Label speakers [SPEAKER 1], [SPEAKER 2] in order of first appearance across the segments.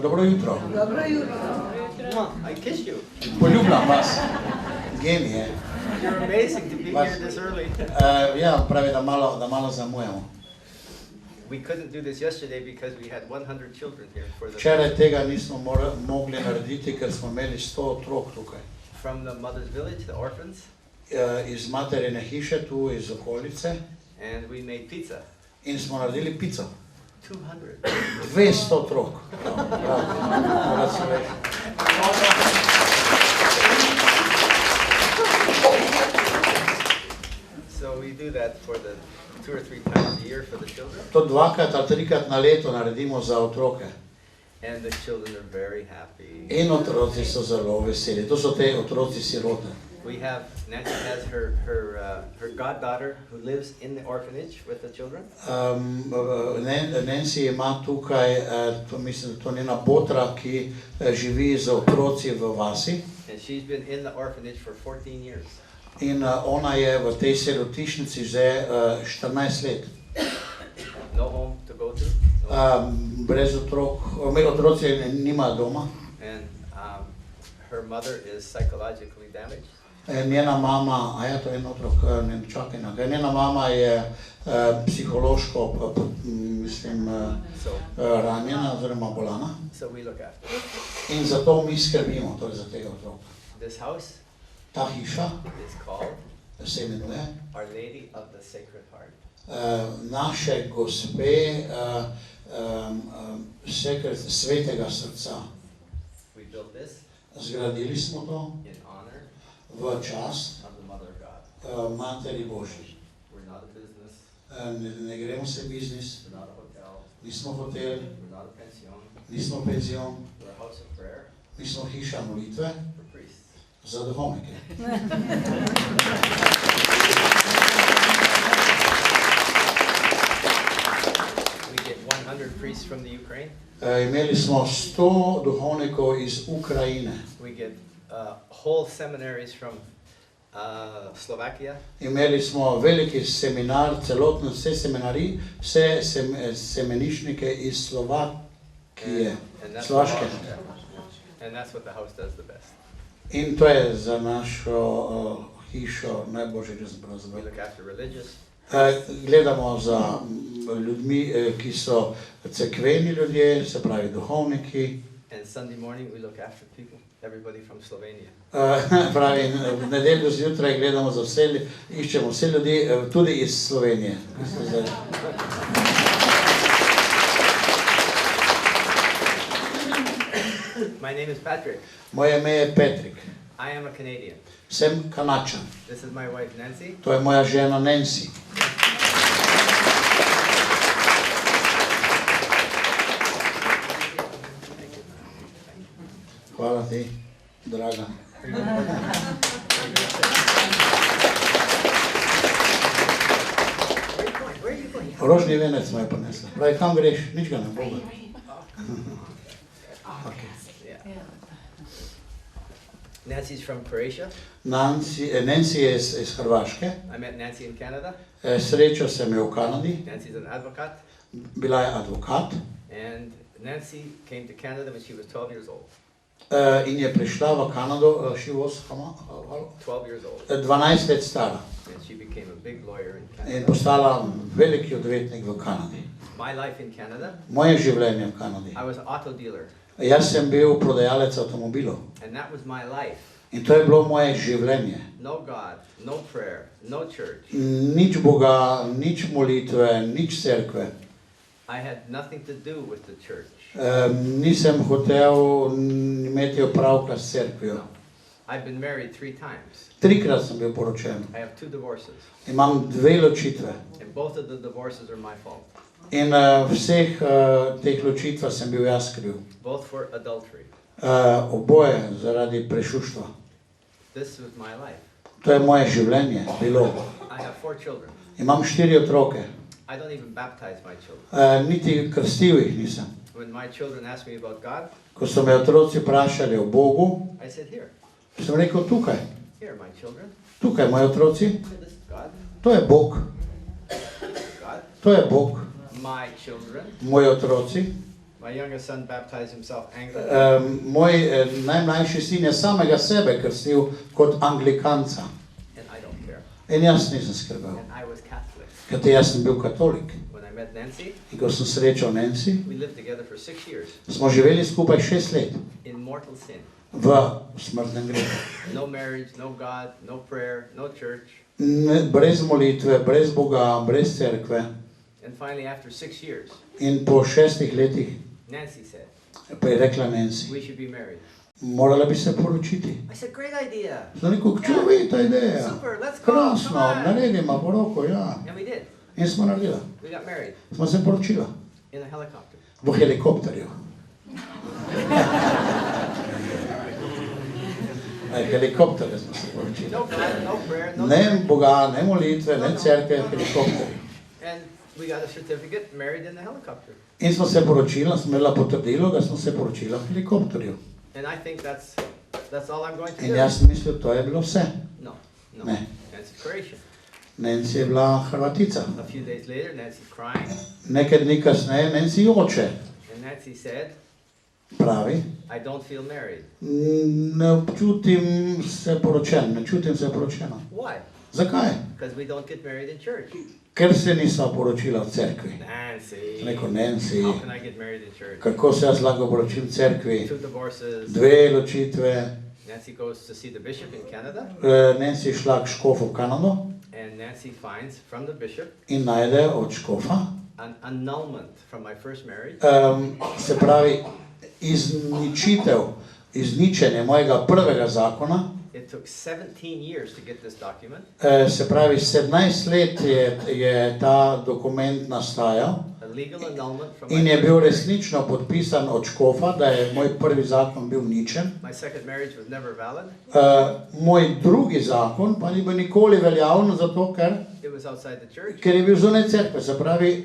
[SPEAKER 1] Dobro jutro.
[SPEAKER 2] Dobro jutro.
[SPEAKER 3] I kiss you.
[SPEAKER 1] Poljubljam vas. Genije.
[SPEAKER 3] You're amazing to be here this early.
[SPEAKER 1] Ja, pravi, da malo zamujamo.
[SPEAKER 3] We couldn't do this yesterday because we had 100 children here for the
[SPEAKER 1] Včeraj tega nismo mogli narediti, ker smo imeli 100 otrok tukaj.
[SPEAKER 3] from the mother's village, the orphans,
[SPEAKER 1] Iz materine hiše, tu iz okolice,
[SPEAKER 3] and we made pizza.
[SPEAKER 1] in smo naredili pico.
[SPEAKER 3] 200.
[SPEAKER 1] 200 otrok. Rad se reče.
[SPEAKER 3] So we do that for the 2 or 3 times a year for the children,
[SPEAKER 1] To 2 ali 3 na leto naredimo za otroke.
[SPEAKER 3] and the children are very happy.
[SPEAKER 1] In otroci so zelo veseli. To so te otroci sirote.
[SPEAKER 3] We have Nancy has her goddaughter who lives in the orphanage with the children,
[SPEAKER 1] Nancy ima tukaj, to mislim, da to njena botra, ki živi z otroci v vasi.
[SPEAKER 3] and she's been in the orphanage for 14 years.
[SPEAKER 1] In ona je v tej sirotišnici že 14 let.
[SPEAKER 3] No home to go to,
[SPEAKER 1] Brez otrok, otroci nimajo doma.
[SPEAKER 3] and her mother is psychologically damaged.
[SPEAKER 1] Njena mama, to je en otrok, ne čakaj, njena mama je psihološko, mislim, ranjena oziroma bolana.
[SPEAKER 3] So we look after her.
[SPEAKER 1] In zato mi skrbimo torej za tega otroka.
[SPEAKER 3] This house
[SPEAKER 1] Ta hiša
[SPEAKER 3] is called
[SPEAKER 1] se imenuje
[SPEAKER 3] Our Lady of the Sacred Heart.
[SPEAKER 1] naše gospe svetega srca.
[SPEAKER 3] We built this
[SPEAKER 1] Zgradili smo to
[SPEAKER 3] in honor
[SPEAKER 1] v čast
[SPEAKER 3] of the Mother of God.
[SPEAKER 1] Materi Božji.
[SPEAKER 3] We're not a business,
[SPEAKER 1] Ne gremo se biznis,
[SPEAKER 3] we're not a hotel,
[SPEAKER 1] nismo hotel,
[SPEAKER 3] we're not a pension,
[SPEAKER 1] nismo penzion,
[SPEAKER 3] we're a house of prayer
[SPEAKER 1] mi smo hiša molitve
[SPEAKER 3] for priests.
[SPEAKER 1] za duhovnike.
[SPEAKER 3] We get 100 priests from the Ukraine.
[SPEAKER 1] Imeli smo 100 duhovnikov iz Ukrajine.
[SPEAKER 3] We get whole seminaries from Slovakia.
[SPEAKER 1] Imeli smo veliki seminar, celotno vse seminarij, vse semenišnike iz Slovakije, Slovaške.
[SPEAKER 3] And that's what the house does the best.
[SPEAKER 1] In to je za našo hišo najboljše, če sem
[SPEAKER 3] We
[SPEAKER 1] pravzaprav.
[SPEAKER 3] look after religious,
[SPEAKER 1] Gledamo za ljudmi, ki so cerkveni ljudje, se pravi duhovniki.
[SPEAKER 3] and Sunday morning we look after people, everybody from Slovenia.
[SPEAKER 1] Pravi, v nedeljo zjutraj gledamo za vse, iščemo vse ljudi, tudi iz Slovenije.
[SPEAKER 3] My name is Patrick.
[SPEAKER 1] Moje ime je Petrik,
[SPEAKER 3] I am a Canadian.
[SPEAKER 1] sem Kanačan.
[SPEAKER 3] This is my wife Nancy.
[SPEAKER 1] To je moja žena Nancy. Hvala ti, draga.
[SPEAKER 3] Where are you going?
[SPEAKER 1] Rožni venec me je prinesla. Pravi, kam greš? Nič ga ne bo.
[SPEAKER 3] Yeah. Nancy's from Croatia.
[SPEAKER 1] Nancy je iz Hrvaške.
[SPEAKER 3] I met Nancy in Canada.
[SPEAKER 1] Srečal sem jo v Kanadi.
[SPEAKER 3] Nancy's an advocate.
[SPEAKER 1] Bila je advokat.
[SPEAKER 3] And Nancy came to Canada when she was 12 years old.
[SPEAKER 1] In je prišla v Kanado, she was
[SPEAKER 3] 12 years old.
[SPEAKER 1] 12 let stara.
[SPEAKER 3] And she became a big lawyer in
[SPEAKER 1] In
[SPEAKER 3] Canada.
[SPEAKER 1] postala veliki odvetnik v Kanadi.
[SPEAKER 3] My life in Canada,
[SPEAKER 1] Moje življenje v Kanadi.
[SPEAKER 3] I was an auto dealer.
[SPEAKER 1] Jaz sem bil prodajalec avtomobilov.
[SPEAKER 3] And that was my life.
[SPEAKER 1] In to je bilo moje življenje.
[SPEAKER 3] No God, no prayer, no church.
[SPEAKER 1] Nič Boga, nič molitve, nič cerkve.
[SPEAKER 3] I had nothing to do with the church.
[SPEAKER 1] Nisem hotel imeti opravka s cerkvijo.
[SPEAKER 3] I've been married 3 times.
[SPEAKER 1] 3-krat sem bil poročen.
[SPEAKER 3] I have 2 divorces.
[SPEAKER 1] Imam 2 ločitve.
[SPEAKER 3] And both of the divorces are my fault.
[SPEAKER 1] In vseh teh ločitvah sem bil jaz kriv.
[SPEAKER 3] Both for adultery.
[SPEAKER 1] Oboje zaradi prešuštva.
[SPEAKER 3] This was my life.
[SPEAKER 1] To je moje življenje bilo.
[SPEAKER 3] I have 4 children.
[SPEAKER 1] Imam 4 otroke.
[SPEAKER 3] I don't even baptize my children.
[SPEAKER 1] Niti krstil jih nisem.
[SPEAKER 3] When my children ask me about God,
[SPEAKER 1] Ko so me otroci vprašali o Bogu,
[SPEAKER 3] I said, here,
[SPEAKER 1] sem rekel tukaj.
[SPEAKER 3] here, my children.
[SPEAKER 1] Tukaj, moji otroci,
[SPEAKER 3] This is God.
[SPEAKER 1] to je Bog.
[SPEAKER 3] God.
[SPEAKER 1] To je Bog.
[SPEAKER 3] My children.
[SPEAKER 1] Moji otroci.
[SPEAKER 3] My youngest son baptized himself Anglican.
[SPEAKER 1] Moj najmlajši sin je samega sebe krstil kot Anglikanca.
[SPEAKER 3] And I don't care.
[SPEAKER 1] In jaz nisem skrbel,
[SPEAKER 3] And I was Catholic.
[SPEAKER 1] kajti jaz sem bil katolik.
[SPEAKER 3] When I met Nancy,
[SPEAKER 1] In ko sem srečal Nancy,
[SPEAKER 3] we lived together for 6 years
[SPEAKER 1] smo živeli skupaj 6 let
[SPEAKER 3] in mortal sin.
[SPEAKER 1] v smrtnem grehu.
[SPEAKER 3] No marriage, no God, no prayer, no church.
[SPEAKER 1] Brez molitve, brez Boga, brez cerkve.
[SPEAKER 3] And finally, after 6 years,
[SPEAKER 1] In po 6 letih
[SPEAKER 3] Nancy said,
[SPEAKER 1] pa je rekla Nancy,
[SPEAKER 3] we should be married.
[SPEAKER 1] morala bi se poročiti.
[SPEAKER 3] I said, great idea.
[SPEAKER 1] Sem rekel, čudovita ideja,
[SPEAKER 3] Super, let's go.
[SPEAKER 1] krasno,
[SPEAKER 3] Come on.
[SPEAKER 1] naredimo poroko, ja.
[SPEAKER 3] And we did.
[SPEAKER 1] In smo naredila.
[SPEAKER 3] We got married
[SPEAKER 1] Smo se poročila
[SPEAKER 3] in a helicopter.
[SPEAKER 1] v helikopterju. Helikopterje smo se poročili.
[SPEAKER 3] No God, no prayer, no
[SPEAKER 1] Ne
[SPEAKER 3] church.
[SPEAKER 1] Boga, ne molitve, ne cerkve, helikopterji.
[SPEAKER 3] And we got a certificate, married in the helicopter.
[SPEAKER 1] In smo se poročila, smo imela potrdilo, da smo se poročila v helikopterju.
[SPEAKER 3] And I think that's all I'm going to
[SPEAKER 1] In
[SPEAKER 3] do.
[SPEAKER 1] jaz sem mislil, to je bilo vse.
[SPEAKER 3] No, no.
[SPEAKER 1] Ne.
[SPEAKER 3] Nancy's Croatian.
[SPEAKER 1] Nancy je bila Hrvatica.
[SPEAKER 3] A few days later, Nancy's crying.
[SPEAKER 1] Nekaj dni kasneje Nancy joče.
[SPEAKER 3] And Nancy said,
[SPEAKER 1] Pravi,
[SPEAKER 3] I don't feel married.
[SPEAKER 1] ne čutim se poročen, ne čutim se poročena.
[SPEAKER 3] Why?
[SPEAKER 1] Zakaj?
[SPEAKER 3] Because we don't get married in church.
[SPEAKER 1] Ker se nisva poročila v cerkvi.
[SPEAKER 3] Nancy,
[SPEAKER 1] Rekel Nancy,
[SPEAKER 3] how can I get married in church?
[SPEAKER 1] kako se jaz lahko poročim v cerkvi?
[SPEAKER 3] 2 divorces.
[SPEAKER 1] 2 ločitve.
[SPEAKER 3] Nancy goes to see the bishop in Canada.
[SPEAKER 1] Nancy je šla k škofu v Kanado
[SPEAKER 3] And Nancy finds from the bishop
[SPEAKER 1] in najde od škofa,
[SPEAKER 3] an annulment from my first marriage.
[SPEAKER 1] se pravi, izničenje mojega prvega zakona.
[SPEAKER 3] It took 17 years to get this document.
[SPEAKER 1] Se pravi, 17 let je ta dokument nastajal
[SPEAKER 3] A legal annulment from my
[SPEAKER 1] in je
[SPEAKER 3] first
[SPEAKER 1] bil
[SPEAKER 3] marriage.
[SPEAKER 1] resnično podpisan od škofa, da je moj prvi zakon bil ničen.
[SPEAKER 3] My second marriage was never valid.
[SPEAKER 1] Moj drugi zakon pa ni bil nikoli veljaven, zato
[SPEAKER 3] It was outside the church.
[SPEAKER 1] ker je bil zunaj cerkve. Se pravi,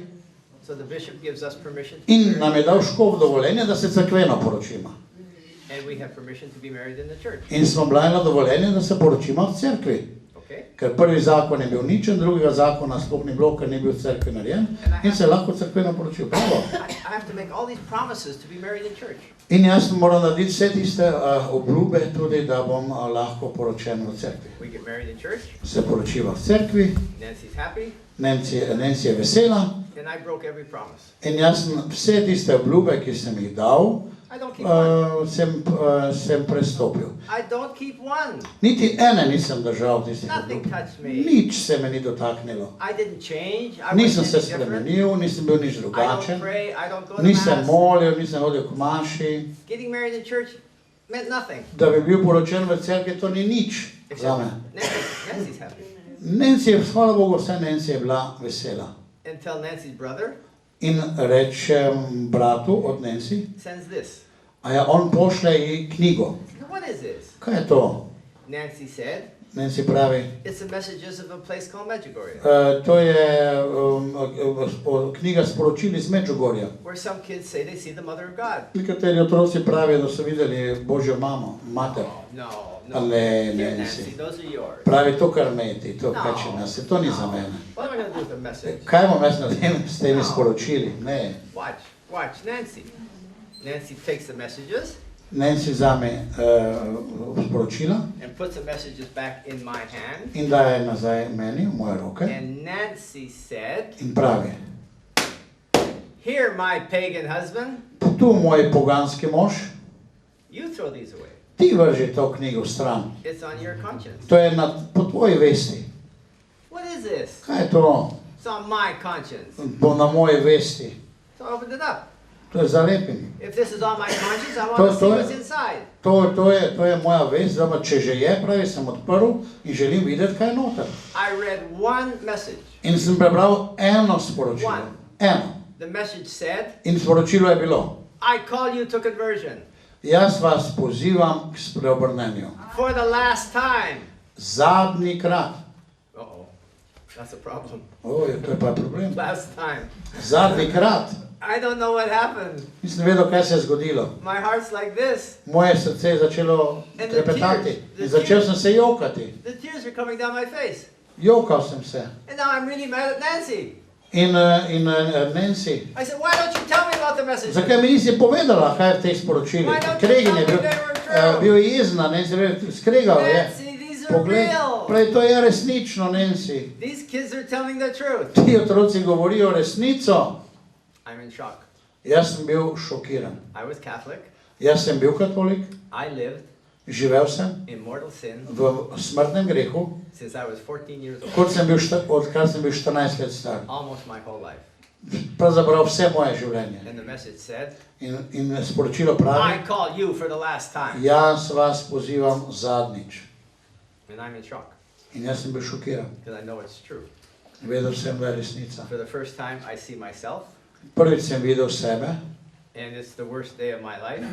[SPEAKER 3] So the bishop gives us permission to
[SPEAKER 1] in
[SPEAKER 3] be
[SPEAKER 1] nam je
[SPEAKER 3] married.
[SPEAKER 1] dal škof dovoljenje, da se cerkveno poročimo.
[SPEAKER 3] And we have permission to be married in the church.
[SPEAKER 1] In smo bila ena dovoljenje, da se poročimo v cerkvi.
[SPEAKER 3] Okay?
[SPEAKER 1] Ker prvi zakon je bil ničen, drugega zakona sploh ni bilo, ker ni bil v cerkvi narejen in se lahko cerkveno poročil. Pravo.
[SPEAKER 3] I have to make all these promises to be married in church.
[SPEAKER 1] In jaz moram narediti vse tiste obljube tudi, da bom lahko poročen v cerkvi.
[SPEAKER 3] We get married in church.
[SPEAKER 1] Se poročiva v cerkvi,
[SPEAKER 3] Nancy's happy.
[SPEAKER 1] Nancy je vesela
[SPEAKER 3] And I broke every promise.
[SPEAKER 1] in jaz sem vse tiste obljube, ki sem jih dal,
[SPEAKER 3] I don't keep one.
[SPEAKER 1] sem prestopil.
[SPEAKER 3] I don't keep one.
[SPEAKER 1] Niti ene nisem držal tistih
[SPEAKER 3] Nothing
[SPEAKER 1] obljub.
[SPEAKER 3] touched me.
[SPEAKER 1] Nič se me ni dotaknilo.
[SPEAKER 3] I didn't change. I
[SPEAKER 1] Nisem
[SPEAKER 3] wasn't
[SPEAKER 1] se
[SPEAKER 3] any different.
[SPEAKER 1] spremenil, nisem bil nič
[SPEAKER 3] I don't
[SPEAKER 1] drugačen,
[SPEAKER 3] pray. I don't go to
[SPEAKER 1] nisem
[SPEAKER 3] mass.
[SPEAKER 1] molil, nisem hodil k maši.
[SPEAKER 3] Getting married in church meant nothing.
[SPEAKER 1] Da bi bil poročen v cerkvi, to ni nič za me.
[SPEAKER 3] Nancy's happy.
[SPEAKER 1] Nancy je, hvala Bogu, vse Nancy je bila vesela.
[SPEAKER 3] Until Nancy's brother
[SPEAKER 1] In rečem bratu od Nancy,
[SPEAKER 3] sends this.
[SPEAKER 1] a ja, on pošlje ji knjigo.
[SPEAKER 3] What is this?
[SPEAKER 1] Kaj je to?
[SPEAKER 3] Nancy said,
[SPEAKER 1] Nancy pravi,
[SPEAKER 3] it's the messages of a place called Medjugorje,
[SPEAKER 1] to je knjiga sporočil iz Medjugorja.
[SPEAKER 3] where some kids say they see the Mother of God.
[SPEAKER 1] Nekateri otroci pravijo, da so videli Božjo mamo, mater.
[SPEAKER 3] No, no.
[SPEAKER 1] Ale,
[SPEAKER 3] Here,
[SPEAKER 1] Nancy.
[SPEAKER 3] Nancy, those are yours.
[SPEAKER 1] Pravi, to kar meti, to kače nas, to ni za mene.
[SPEAKER 3] What am I going to do with the message?
[SPEAKER 1] Kaj bom jaz naredil s temi sporočili? Ne.
[SPEAKER 3] Watch, Nancy. Nancy takes the messages
[SPEAKER 1] Nancy vzame sporočila
[SPEAKER 3] and puts the messages back in my hand.
[SPEAKER 1] in daje nazaj meni, v moje roke
[SPEAKER 3] And Nancy said,
[SPEAKER 1] in pravi,
[SPEAKER 3] here, my pagan husband,
[SPEAKER 1] tu moj poganski mož,
[SPEAKER 3] you throw these away.
[SPEAKER 1] ti vrži to knjigo v stran.
[SPEAKER 3] It's on your conscience.
[SPEAKER 1] To je po tvoji vesti.
[SPEAKER 3] What is this?
[SPEAKER 1] Kaj je to?
[SPEAKER 3] It's on my conscience.
[SPEAKER 1] Bo na moji vesti.
[SPEAKER 3] So I opened it up.
[SPEAKER 1] To je zalepim.
[SPEAKER 3] If this is on my conscience, I want to see what's inside.
[SPEAKER 1] To je moja vest, zdaj če že je, pravi, sem odprl in želim videti, kaj je noter.
[SPEAKER 3] I read one message.
[SPEAKER 1] In sem prebral eno sporočilo.
[SPEAKER 3] One.
[SPEAKER 1] Eno.
[SPEAKER 3] The message said,
[SPEAKER 1] In sporočilo je bilo,
[SPEAKER 3] I call you to conversion
[SPEAKER 1] jaz vas pozivam k spreobrnenju.
[SPEAKER 3] for the last time.
[SPEAKER 1] Zadnji krat.
[SPEAKER 3] Uh-oh, that's a problem.
[SPEAKER 1] To je pa problem.
[SPEAKER 3] Last time.
[SPEAKER 1] Zadnji krat.
[SPEAKER 3] I don't know what happened.
[SPEAKER 1] Nisem vedel, kaj se je zgodilo.
[SPEAKER 3] My heart's like this.
[SPEAKER 1] Moje srce je začelo trepetati in začel sem se jokati.
[SPEAKER 3] The tears are coming down my face.
[SPEAKER 1] Jokal sem se.
[SPEAKER 3] And now I'm really mad at Nancy.
[SPEAKER 1] In Nancy,
[SPEAKER 3] I said, why don't you tell me about the messages?
[SPEAKER 1] zakaj mi nisi povedala, kaj je v teh sporočilih?
[SPEAKER 3] Why don't you
[SPEAKER 1] Kregen je
[SPEAKER 3] tell me
[SPEAKER 1] bil,
[SPEAKER 3] they were true?
[SPEAKER 1] bil je jezen na Nancy, skregal je.
[SPEAKER 3] Nancy, these are
[SPEAKER 1] Poglej,
[SPEAKER 3] real.
[SPEAKER 1] prej to je resnično, Nancy.
[SPEAKER 3] These kids are telling the truth.
[SPEAKER 1] Ti otroci govorijo resnico.
[SPEAKER 3] I'm in shock.
[SPEAKER 1] Jaz sem bil šokiran.
[SPEAKER 3] I was Catholic.
[SPEAKER 1] Jaz sem bil katolik,
[SPEAKER 3] I lived
[SPEAKER 1] živel sem
[SPEAKER 3] in mortal sin
[SPEAKER 1] v smrtnem grehu,
[SPEAKER 3] since I was 14 years old.
[SPEAKER 1] odkar sem bil 14 let star.
[SPEAKER 3] Almost my whole life.
[SPEAKER 1] Pravzaprav vse moje življenje.
[SPEAKER 3] And the message said,
[SPEAKER 1] In sporočilo pravi,
[SPEAKER 3] I call you for the last time.
[SPEAKER 1] jaz vas pozivam zadnjič.
[SPEAKER 3] And I'm in shock
[SPEAKER 1] In jaz sem bil šokiran.
[SPEAKER 3] because I know it's true.
[SPEAKER 1] Vedel sem, da je resnica.
[SPEAKER 3] For the first time, I see myself,
[SPEAKER 1] Prvič sem videl sebe
[SPEAKER 3] and it's the worst day of my life.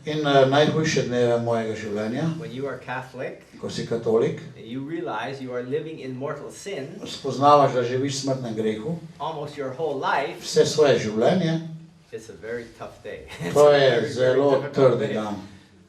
[SPEAKER 1] in najhujše dneve mojega življenja,
[SPEAKER 3] When you are Catholic
[SPEAKER 1] ko si katolik,
[SPEAKER 3] and you realize you are living in mortal sin
[SPEAKER 1] spoznavaš, da živiš v smrtnem grehu,
[SPEAKER 3] almost your whole life,
[SPEAKER 1] vse svoje življenje,
[SPEAKER 3] it's a very tough day. It's
[SPEAKER 1] to
[SPEAKER 3] a
[SPEAKER 1] je
[SPEAKER 3] very, very
[SPEAKER 1] zelo
[SPEAKER 3] difficult
[SPEAKER 1] trdi
[SPEAKER 3] day.
[SPEAKER 1] dan.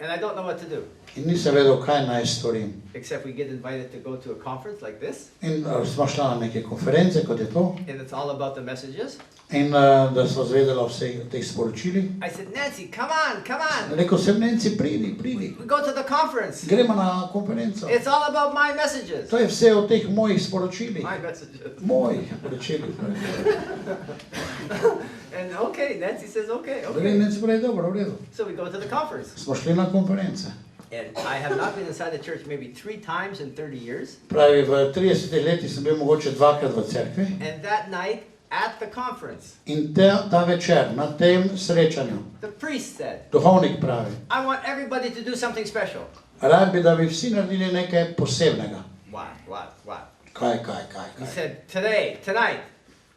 [SPEAKER 3] And I don't know what to do,
[SPEAKER 1] In nisem vedel, kaj naj storim.
[SPEAKER 3] except we get invited to go to a conference like this,
[SPEAKER 1] In smo šla na neke konference, kot je to,
[SPEAKER 3] and it's all about the messages.
[SPEAKER 1] in da smo zvedela o vseh teh sporočilih.
[SPEAKER 3] I said, Nancy, come on, come on.
[SPEAKER 1] Rekel sem, Nenci, pridi.
[SPEAKER 3] We go to the conference.
[SPEAKER 1] Gremo na konferenco.
[SPEAKER 3] It's all about my messages.
[SPEAKER 1] To je vse o teh mojih sporočilih.
[SPEAKER 3] My messages.
[SPEAKER 1] Mojih sporočilih.
[SPEAKER 3] And okay, Nancy says, okay,
[SPEAKER 1] Rekel,
[SPEAKER 3] okay.
[SPEAKER 1] Nenci, pravi, dobro, v redu.
[SPEAKER 3] So we go to the conference.
[SPEAKER 1] Smo šli na konference.
[SPEAKER 3] And I have not been inside the church maybe 3 times in 30 years.
[SPEAKER 1] Pravi, v 30 letih sem bil mogoče dvakrat v cerkvi.
[SPEAKER 3] And that night at the conference,
[SPEAKER 1] In ta večer, na tem srečanju,
[SPEAKER 3] the priest said,
[SPEAKER 1] duhovnik pravi,
[SPEAKER 3] I want everybody to do something special.
[SPEAKER 1] rad bi, da bi vsi naredili nekaj posebnega.
[SPEAKER 3] What?
[SPEAKER 1] Kaj?
[SPEAKER 3] He said, tonight,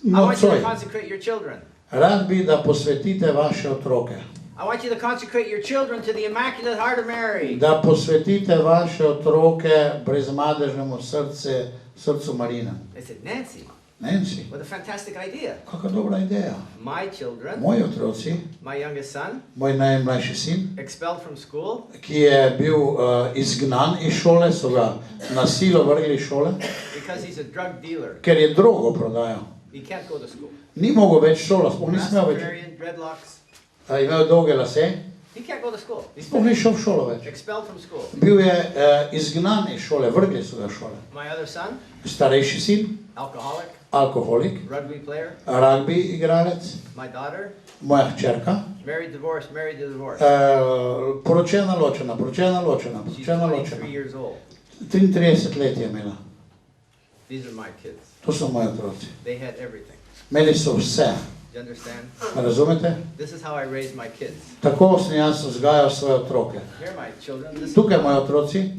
[SPEAKER 3] I want you to
[SPEAKER 1] Nocoj,
[SPEAKER 3] consecrate your children.
[SPEAKER 1] rad bi, da posvetite vaše otroke.
[SPEAKER 3] I want you to consecrate your children to the Immaculate Heart of Mary.
[SPEAKER 1] Da posvetite vaše otroke brezmadežnemu srcu Marina.
[SPEAKER 3] I said, Nancy,
[SPEAKER 1] Nancy,
[SPEAKER 3] what a fantastic idea.
[SPEAKER 1] kakva dobra ideja.
[SPEAKER 3] My children,
[SPEAKER 1] Moji otroci,
[SPEAKER 3] my youngest son,
[SPEAKER 1] moj najmlajši sin,
[SPEAKER 3] expelled from school
[SPEAKER 1] ki je bil izgnan iz šole, so ga na silo vrgli iz šole,
[SPEAKER 3] because he's a drug dealer.
[SPEAKER 1] ker je drogo prodajal.
[SPEAKER 3] He can't go to school.
[SPEAKER 1] Ni mogel več šola, sploh ni smel več.
[SPEAKER 3] Rastafarian, dreadlocks.
[SPEAKER 1] Imel dolge lase,
[SPEAKER 3] He can't go to school. He's
[SPEAKER 1] sploh ni šel v šolo več.
[SPEAKER 3] expelled from school.
[SPEAKER 1] Bil je izgnan iz šole, vrgli so ga iz šole.
[SPEAKER 3] My other son,
[SPEAKER 1] Starejši sin,
[SPEAKER 3] alcoholic,
[SPEAKER 1] alkoholik,
[SPEAKER 3] rugby player.
[SPEAKER 1] rugby igralec,
[SPEAKER 3] My daughter,
[SPEAKER 1] moja hčerka,
[SPEAKER 3] married, divorced, married, divorced.
[SPEAKER 1] poročena, ločena,
[SPEAKER 3] She's
[SPEAKER 1] poročena,
[SPEAKER 3] 23
[SPEAKER 1] ločena.
[SPEAKER 3] years old.
[SPEAKER 1] 33 let je imela.
[SPEAKER 3] These are my kids.
[SPEAKER 1] To so moji otroci.
[SPEAKER 3] They had everything.
[SPEAKER 1] Imeli so vse.
[SPEAKER 3] You understand?
[SPEAKER 1] Razumete?
[SPEAKER 3] This is how I raised my kids.
[SPEAKER 1] Tako sem jaz vzgajal svoje otroke.
[SPEAKER 3] Here are my children.
[SPEAKER 1] Tukaj moji otroci,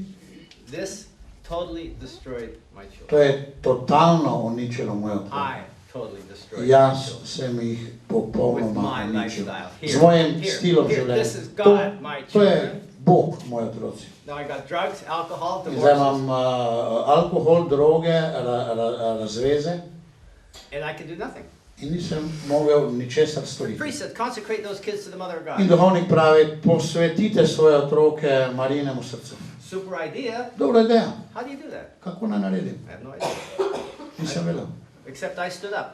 [SPEAKER 3] This totally destroyed my
[SPEAKER 1] to
[SPEAKER 3] children.
[SPEAKER 1] je totalno uničilo moje otroke.
[SPEAKER 3] I totally destroyed my
[SPEAKER 1] Jaz
[SPEAKER 3] children.
[SPEAKER 1] sem jih
[SPEAKER 3] With
[SPEAKER 1] popolnoma
[SPEAKER 3] my
[SPEAKER 1] uničil.
[SPEAKER 3] lifestyle.
[SPEAKER 1] Z mojim
[SPEAKER 3] Here,
[SPEAKER 1] stilom
[SPEAKER 3] here,
[SPEAKER 1] življenja.
[SPEAKER 3] this is God, my
[SPEAKER 1] To je
[SPEAKER 3] children.
[SPEAKER 1] Bog, moji otroci.
[SPEAKER 3] Now I got drugs, alcohol,
[SPEAKER 1] Zdaj
[SPEAKER 3] divorces,
[SPEAKER 1] imam alkohol, droge, razveze
[SPEAKER 3] and I can do nothing.
[SPEAKER 1] in nisem mogel ničesar
[SPEAKER 3] The
[SPEAKER 1] storiti.
[SPEAKER 3] priest said, consecrate those kids to the Mother of
[SPEAKER 1] In
[SPEAKER 3] God.
[SPEAKER 1] duhovnik pravi, posvetite svoje otroke Marinemu srcu.
[SPEAKER 3] Super idea.
[SPEAKER 1] Dobra ideja,
[SPEAKER 3] How do you do that?
[SPEAKER 1] kako naj naredim?
[SPEAKER 3] I have no idea.
[SPEAKER 1] Nisem vedel.
[SPEAKER 3] Except I stood up,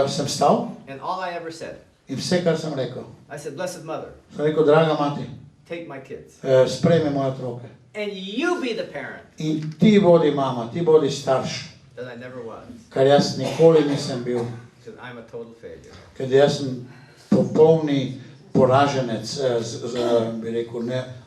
[SPEAKER 1] Sem stal
[SPEAKER 3] and all I ever said,
[SPEAKER 1] in vse, kar sem rekel,
[SPEAKER 3] I said, Blessed Mother,
[SPEAKER 1] sem rekel, draga mati,
[SPEAKER 3] take my kids,
[SPEAKER 1] sprejmi moje otroke.
[SPEAKER 3] and you be the parent
[SPEAKER 1] In ti bodi mama, ti bodi starš,
[SPEAKER 3] that I never was,
[SPEAKER 1] kar jaz nikoli nisem bil.
[SPEAKER 3] because I'm a total failure.
[SPEAKER 1] Ker jaz sem popolni poraženec, bi rekel,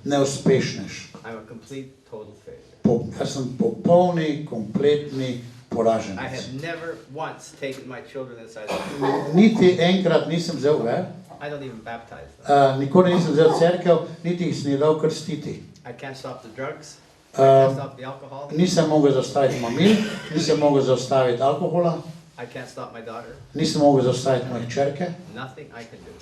[SPEAKER 1] neuspešnež.
[SPEAKER 3] I'm a complete, total failure.
[SPEAKER 1] Jaz sem popolni, kompletni
[SPEAKER 3] I
[SPEAKER 1] poraženec.
[SPEAKER 3] have never once taken my children inside the church.
[SPEAKER 1] Niti enkrat nisem vzel ver,
[SPEAKER 3] I don't even baptize them.
[SPEAKER 1] nikoli nisem vzel cerkev, niti jih sem dal krstiti.
[SPEAKER 3] I can't stop the drugs. I can't stop the alcohol.
[SPEAKER 1] Nisem mogel zaustaviti mamil, nisem mogel zaustaviti alkohola,
[SPEAKER 3] I can't stop my daughter.
[SPEAKER 1] nisem mogel zaustaviti moje hčerke,
[SPEAKER 3] Nothing I can do.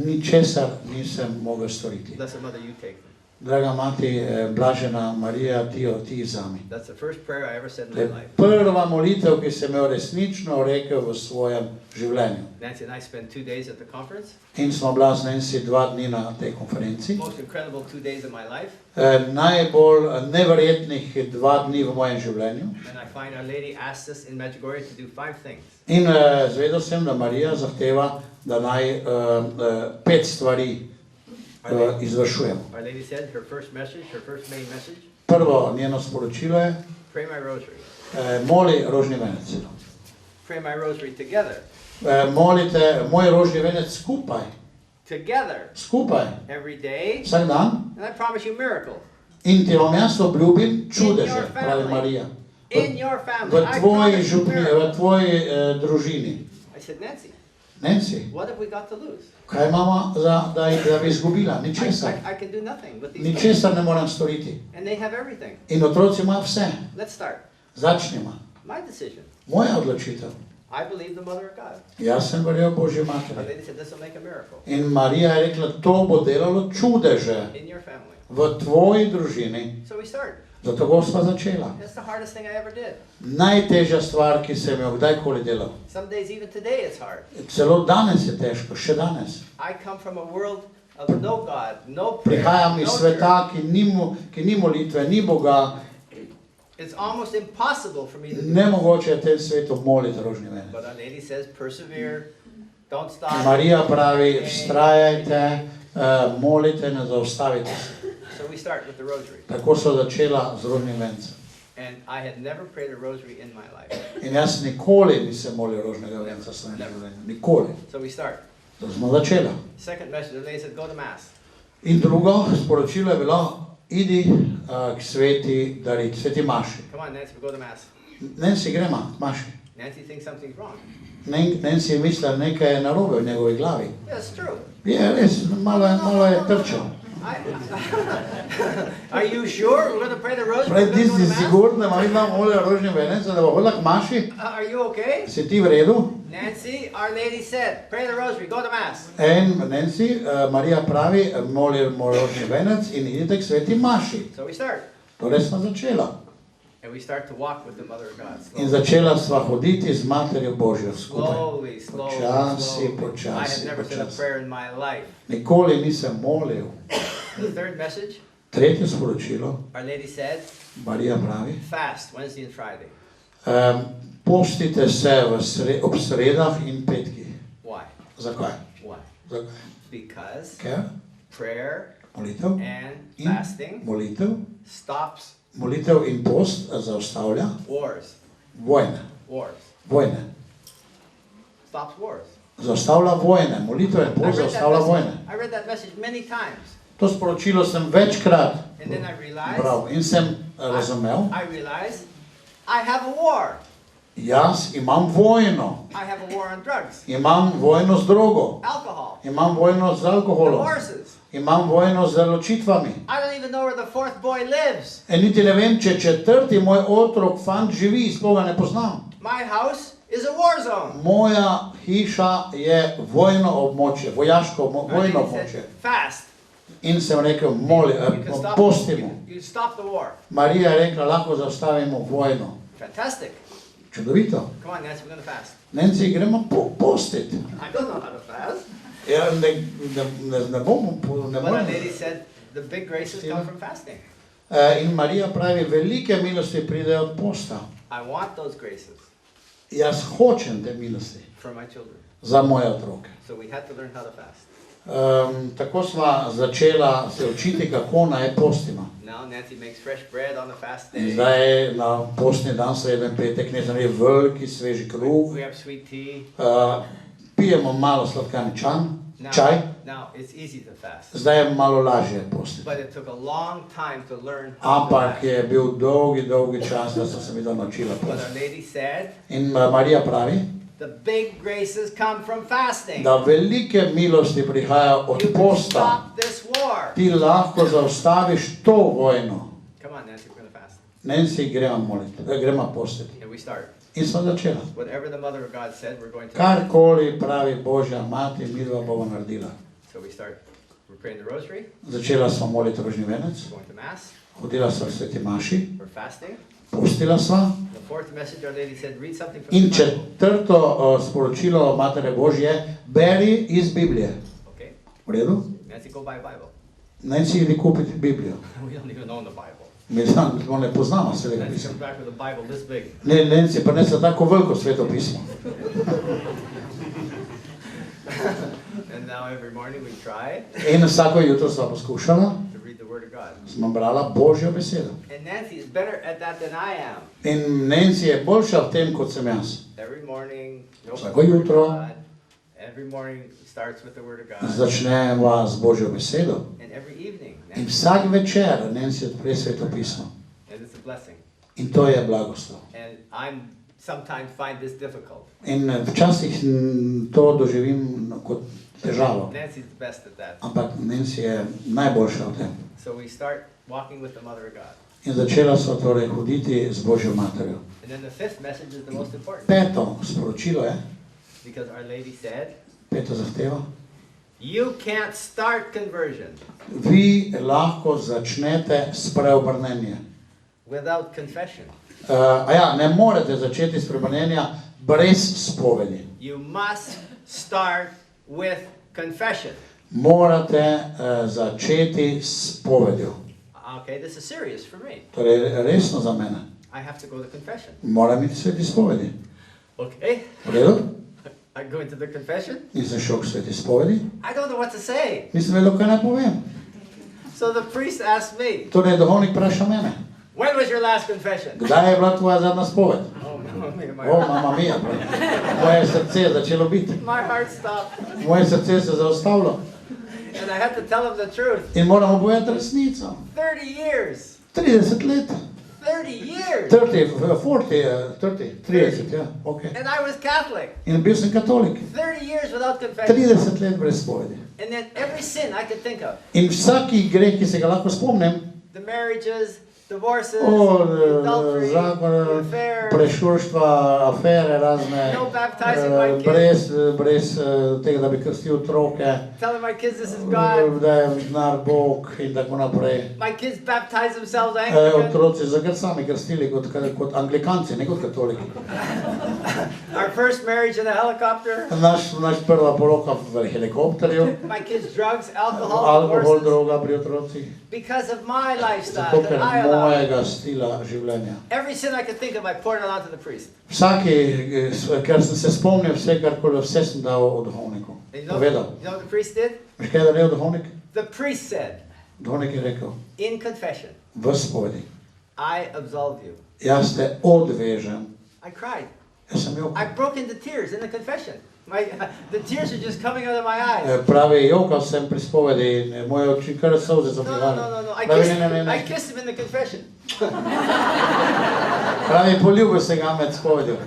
[SPEAKER 1] ničesar nisem mogel storiti.
[SPEAKER 3] Blessed Mother, you take them.
[SPEAKER 1] Draga mati, blažena Marija, ti vzami.
[SPEAKER 3] That's the first prayer I ever said in
[SPEAKER 1] To je
[SPEAKER 3] my life.
[SPEAKER 1] prva molitev, ki sem jo resnično rekel v svojem življenju.
[SPEAKER 3] Nancy and I spent 2 days at the conference.
[SPEAKER 1] In smo bila z Nancy 2 dni na tej konferenci.
[SPEAKER 3] Most incredible 2 days of my life.
[SPEAKER 1] Najbolj neverjetnih 2 dni v mojem življenju.
[SPEAKER 3] And I find Our Lady asked us in Medjugorje to do 5 things.
[SPEAKER 1] In zvedel sem, da Marija zahteva, da naj 5 stvari izvršujemo.
[SPEAKER 3] Our Lady said her first message, her first main message,
[SPEAKER 1] Prvo njeno sporočilo je,
[SPEAKER 3] pray my rosary.
[SPEAKER 1] moli rožni venec.
[SPEAKER 3] Pray my rosary together.
[SPEAKER 1] Molite moj rožni venec skupaj.
[SPEAKER 3] Together.
[SPEAKER 1] Skupaj.
[SPEAKER 3] Every day.
[SPEAKER 1] Vsak dan.
[SPEAKER 3] And I promise you miracle.
[SPEAKER 1] In ti vam jaz obljubim čudeže, pravi Marija.
[SPEAKER 3] In your family.
[SPEAKER 1] V tvoji župni, v tvoji družini.
[SPEAKER 3] I said, Nancy,
[SPEAKER 1] Nancy,
[SPEAKER 3] what have we got to lose?
[SPEAKER 1] kaj imamo, da bi izgubila? Ničesar.
[SPEAKER 3] I can do nothing with these
[SPEAKER 1] Ničesar ne moram storiti.
[SPEAKER 3] And they have everything.
[SPEAKER 1] In otroci imajo vse.
[SPEAKER 3] Let's start.
[SPEAKER 1] Začnimo.
[SPEAKER 3] My decision.
[SPEAKER 1] Moja odločitev.
[SPEAKER 3] I believe the Mother of God.
[SPEAKER 1] Jaz sem verjel Božji
[SPEAKER 3] Our
[SPEAKER 1] materi.
[SPEAKER 3] Lady said, this will make a miracle.
[SPEAKER 1] In Marija je rekla, to bo delalo čudeže
[SPEAKER 3] In your family.
[SPEAKER 1] v tvoji družini.
[SPEAKER 3] So we started.
[SPEAKER 1] Zato ko sva začela.
[SPEAKER 3] That's the hardest thing I ever did.
[SPEAKER 1] Najtežja stvar, ki sem jo kdajkoli delal.
[SPEAKER 3] Some days, even today, it's hard.
[SPEAKER 1] Celo danes je težko, še danes.
[SPEAKER 3] I come from a world of no God, no prayer,
[SPEAKER 1] Prihajam iz
[SPEAKER 3] no
[SPEAKER 1] sveta, ki ni molitve, ni Boga.
[SPEAKER 3] church. It's almost impossible for me to do.
[SPEAKER 1] Nemogoče je v tem svetu moliti rožni venec.
[SPEAKER 3] But Our Lady says, persevere, don't stop.
[SPEAKER 1] Marija pravi, vztrajajte, molite, ne zaustavite se.
[SPEAKER 3] So we start with the rosary.
[SPEAKER 1] Tako so začela z rožnim vencem.
[SPEAKER 3] And I had never prayed a rosary in my life.
[SPEAKER 1] In jaz nikoli nisem molil rožnega venca v svojem življenju. Nikoli.
[SPEAKER 3] So we start.
[SPEAKER 1] To smo začela.
[SPEAKER 3] Second message, the lady said, go to Mass.
[SPEAKER 1] In drugo sporočilo je bilo, idi k sveti darit, sveti maši.
[SPEAKER 3] Come on, Nancy, we'll go to Mass.
[SPEAKER 1] Nancy, gremo, maši.
[SPEAKER 3] Nancy thinks something's wrong.
[SPEAKER 1] Nancy misli, da nekaj je narobe v njegovi glavi.
[SPEAKER 3] Yeah, it's true.
[SPEAKER 1] Je res, malo je trčal.
[SPEAKER 3] Are you sure we're going to pray the rosary?
[SPEAKER 1] Pravi,
[SPEAKER 3] We're
[SPEAKER 1] ti
[SPEAKER 3] gonna go
[SPEAKER 1] si
[SPEAKER 3] to Mass?
[SPEAKER 1] sigurno, da ima videla molila rožni venec, da bo hodila k maši?
[SPEAKER 3] Are you okay?
[SPEAKER 1] Si ti v redu?
[SPEAKER 3] Nancy, Our Lady said, pray the rosary, go to Mass.
[SPEAKER 1] In Nancy, Marija pravi, moli rožni venec in idite k sveti maši.
[SPEAKER 3] So we start.
[SPEAKER 1] Torej smo začela.
[SPEAKER 3] And we start to walk with the Mother of God.
[SPEAKER 1] In
[SPEAKER 3] Slowly,
[SPEAKER 1] začela sva hoditi z Materjo Božjo skupaj.
[SPEAKER 3] slowly.
[SPEAKER 1] Počasi,
[SPEAKER 3] I had never said a
[SPEAKER 1] počasi.
[SPEAKER 3] prayer in my life.
[SPEAKER 1] Nikoli nisem molil.
[SPEAKER 3] The third message,
[SPEAKER 1] Tretje sporočilo,
[SPEAKER 3] Our Lady said,
[SPEAKER 1] Marija pravi,
[SPEAKER 3] fast Wednesday and Friday.
[SPEAKER 1] postite se ob sredah in petkih.
[SPEAKER 3] Why?
[SPEAKER 1] Zakaj?
[SPEAKER 3] Why?
[SPEAKER 1] Zakaj?
[SPEAKER 3] Because
[SPEAKER 1] Ker
[SPEAKER 3] prayer
[SPEAKER 1] molitev
[SPEAKER 3] and
[SPEAKER 1] in
[SPEAKER 3] fasting stops
[SPEAKER 1] molitev in post zaustavlja
[SPEAKER 3] wars.
[SPEAKER 1] vojne.
[SPEAKER 3] Stops wars.
[SPEAKER 1] Zaustavlja vojne. Molitev in post zaustavlja vojne.
[SPEAKER 3] I read that message many times.
[SPEAKER 1] To sporočilo sem večkrat
[SPEAKER 3] And then I realized,
[SPEAKER 1] bral in sem razumel,
[SPEAKER 3] I realized I have a war.
[SPEAKER 1] jaz imam vojno.
[SPEAKER 3] I have a war on drugs,
[SPEAKER 1] Imam vojno z drogo.
[SPEAKER 3] alcohol,
[SPEAKER 1] Imam vojno z alkoholom.
[SPEAKER 3] divorces.
[SPEAKER 1] Imam vojno z ločitvami.
[SPEAKER 3] I don't even know where the fourth boy lives.
[SPEAKER 1] Niti ne vem, če četrti moj otrok, fant živi, sploh ga ne poznam.
[SPEAKER 3] My house is a war zone.
[SPEAKER 1] Moja hiša je vojno območje, vojaško
[SPEAKER 3] Our
[SPEAKER 1] vojno
[SPEAKER 3] lady
[SPEAKER 1] območje.
[SPEAKER 3] said, fast.
[SPEAKER 1] In sem rekel,
[SPEAKER 3] You can stop,
[SPEAKER 1] postimo.
[SPEAKER 3] you stop the war.
[SPEAKER 1] Marija je rekla, lahko zaustavimo vojno.
[SPEAKER 3] Fantastic.
[SPEAKER 1] Čudovito.
[SPEAKER 3] Come on, Nancy, we're going to fast.
[SPEAKER 1] Nancy, gremo postiti.
[SPEAKER 3] I don't know how to fast.
[SPEAKER 1] Ja, ne bomo, ne
[SPEAKER 3] But Our
[SPEAKER 1] moremo.
[SPEAKER 3] Lady said, the big graces come from fasting.
[SPEAKER 1] In Marija pravi, velike milosti pridejo od posta.
[SPEAKER 3] I want those graces
[SPEAKER 1] Jaz hočem te milosti
[SPEAKER 3] for my children.
[SPEAKER 1] za moje otroke.
[SPEAKER 3] So we had to learn how to fast.
[SPEAKER 1] Tako sva začela se učiti, kako naj postimo.
[SPEAKER 3] Now Nancy makes fresh bread on the fast
[SPEAKER 1] In
[SPEAKER 3] day.
[SPEAKER 1] zdaj na postni dan, sreden petek, ne znam, je veliki sveži kruh.
[SPEAKER 3] We have sweet tea.
[SPEAKER 1] Pijemo malo sladkani čaj.
[SPEAKER 3] Now it's easy to fast.
[SPEAKER 1] Zdaj je malo lažje postiti.
[SPEAKER 3] But it took a long time to learn how to
[SPEAKER 1] Ampak
[SPEAKER 3] fast.
[SPEAKER 1] je bil dolgi čas, da sem se mi to naučila
[SPEAKER 3] But
[SPEAKER 1] postiti.
[SPEAKER 3] Our Lady said,
[SPEAKER 1] In Marija pravi,
[SPEAKER 3] the big graces come from fasting.
[SPEAKER 1] da velike milosti prihajajo od
[SPEAKER 3] You can
[SPEAKER 1] posta.
[SPEAKER 3] stop this war.
[SPEAKER 1] Ti lahko zaustaviš to vojno.
[SPEAKER 3] Come on, Nancy, we're going to fast.
[SPEAKER 1] Nancy, gremo postiti.
[SPEAKER 3] And we start.
[SPEAKER 1] In smo začela.
[SPEAKER 3] Whatever the Mother of God said, we're going to.
[SPEAKER 1] Karkoli pravi Božja mati, midva bova naredila.
[SPEAKER 3] So we start. We're praying the rosary,
[SPEAKER 1] začela sva moliti rožni venec,
[SPEAKER 3] going to mass,
[SPEAKER 1] hodila sva v sveti maši,
[SPEAKER 3] we're fasting.
[SPEAKER 1] postila sva.
[SPEAKER 3] The fourth message, Our Lady said, read something from
[SPEAKER 1] In
[SPEAKER 3] the Bible.
[SPEAKER 1] četrto sporočilo Matere Božje, beri iz Biblije.
[SPEAKER 3] Okay,
[SPEAKER 1] V redu?
[SPEAKER 3] Nancy, go buy a Bible.
[SPEAKER 1] Naj si idi kupiti Biblijo.
[SPEAKER 3] We don't even own the Bible.
[SPEAKER 1] Mi ne poznamo svetega
[SPEAKER 3] Nancy
[SPEAKER 1] pisma.
[SPEAKER 3] comes back with a Bible this big.
[SPEAKER 1] Nancy prinesla tako veliko sveto pismo.
[SPEAKER 3] And now every morning we try
[SPEAKER 1] In vsako jutro sva poskušala,
[SPEAKER 3] to read the Word of God.
[SPEAKER 1] smo brala Božjo besedo.
[SPEAKER 3] And Nancy is better at that than I am.
[SPEAKER 1] In Nancy je boljša v tem, kot sem jaz.
[SPEAKER 3] Every morning, we open
[SPEAKER 1] Vsako
[SPEAKER 3] the Word of
[SPEAKER 1] jutro.
[SPEAKER 3] God. Every morning starts with the Word of God.
[SPEAKER 1] Začneva z Božjo besedo.
[SPEAKER 3] And every evening,
[SPEAKER 1] In
[SPEAKER 3] Nancy,
[SPEAKER 1] vsak večer Nancy odpre sveto pismo.
[SPEAKER 3] and it's a blessing.
[SPEAKER 1] In to je blagoslov.
[SPEAKER 3] And I sometimes find this difficult.
[SPEAKER 1] In včasih to doživim kot težavo.
[SPEAKER 3] Nancy's the best at that.
[SPEAKER 1] Ampak Nancy je najboljša v tem.
[SPEAKER 3] So we start walking with the Mother of God.
[SPEAKER 1] In začela sva torej hoditi z Božjo materjo.
[SPEAKER 3] And then the fifth message is the most important.
[SPEAKER 1] Peto sporočilo je,
[SPEAKER 3] Because Our Lady said,
[SPEAKER 1] peto zahteva,
[SPEAKER 3] you can't start conversion
[SPEAKER 1] vi lahko začnete spreobrnenje.
[SPEAKER 3] without confession.
[SPEAKER 1] Ne morete začeti spreobrnenja brez spovedi.
[SPEAKER 3] You must start with confession.
[SPEAKER 1] Morate začeti s povedjo.
[SPEAKER 3] Okay, this is serious for me.
[SPEAKER 1] Torej, resno za mene.
[SPEAKER 3] I have to go to confession.
[SPEAKER 1] Moram iti sveti spovedi.
[SPEAKER 3] Okay,
[SPEAKER 1] V redu?
[SPEAKER 3] I go into the confession.
[SPEAKER 1] Nisem šel k sveti spovedi.
[SPEAKER 3] I don't know what to say.
[SPEAKER 1] Nisem vedel, kaj naj povem.
[SPEAKER 3] So the priest asked me,
[SPEAKER 1] Torej, duhovnik vpraša mene.
[SPEAKER 3] when was your last confession?
[SPEAKER 1] Kdaj je bila tvoja zadnja spoved?
[SPEAKER 3] Oh, my
[SPEAKER 1] O,
[SPEAKER 3] heart.
[SPEAKER 1] mama mia. Moje srce je začelo biti.
[SPEAKER 3] My heart stopped.
[SPEAKER 1] Moje srce se je zaustavilo.
[SPEAKER 3] And I had to tell him the truth.
[SPEAKER 1] In moramo povedati resnico.
[SPEAKER 3] 30 years.
[SPEAKER 1] 30 let.
[SPEAKER 3] 30 years.
[SPEAKER 1] 30, ja, ok.
[SPEAKER 3] And I was Catholic.
[SPEAKER 1] In bil sem katolik.
[SPEAKER 3] 30 years without confession.
[SPEAKER 1] 30 let brez spovedi.
[SPEAKER 3] And then every sin I could think of.
[SPEAKER 1] In vsaki greh, ki se ga lahko spomnim,
[SPEAKER 3] The marriages, divorces,
[SPEAKER 1] o
[SPEAKER 3] adultery,
[SPEAKER 1] zakon,
[SPEAKER 3] affairs,
[SPEAKER 1] prešurštva, afere razne,
[SPEAKER 3] no baptizing my kids,
[SPEAKER 1] brez tega, da bi krstil otroke,
[SPEAKER 3] telling my kids this is God.
[SPEAKER 1] da je znar Bog in tako naprej.
[SPEAKER 3] My kids baptize themselves Anglican.
[SPEAKER 1] Otroci sami krstili kot anglikanci, ne kot katoliki.
[SPEAKER 3] Our first marriage in a helicopter.
[SPEAKER 1] Naš prva poroka v helikopterju,
[SPEAKER 3] My kids drugs, alcohol,
[SPEAKER 1] alkohol,
[SPEAKER 3] divorces.
[SPEAKER 1] droga pri otrocih,
[SPEAKER 3] Because of my lifestyle
[SPEAKER 1] zato
[SPEAKER 3] that
[SPEAKER 1] ker
[SPEAKER 3] I allow.
[SPEAKER 1] mojega stila življenja.
[SPEAKER 3] Every sin I could think of, I poured it out to the priest.
[SPEAKER 1] Ker sem se spomnil vse sem dal od duhovniku.
[SPEAKER 3] And
[SPEAKER 1] Povedal.
[SPEAKER 3] you know what the priest did?
[SPEAKER 1] Veš kaj je naredil duhovnik?
[SPEAKER 3] The priest said,
[SPEAKER 1] Duhovnik je rekel,
[SPEAKER 3] in confession,
[SPEAKER 1] v spovedi,
[SPEAKER 3] I absolve you.
[SPEAKER 1] jaz te odvežem.
[SPEAKER 3] I cried.
[SPEAKER 1] Jaz sem jokal.
[SPEAKER 3] I broke into tears in the confession. The tears are just coming out of my eyes.
[SPEAKER 1] Pravi, jokal sem pri spovedi in moje oči kar solze so
[SPEAKER 3] No.
[SPEAKER 1] prihajale.
[SPEAKER 3] I
[SPEAKER 1] Pravi,
[SPEAKER 3] I kissed him in the confession.
[SPEAKER 1] Pravi, poljubil se ga med spovedjo.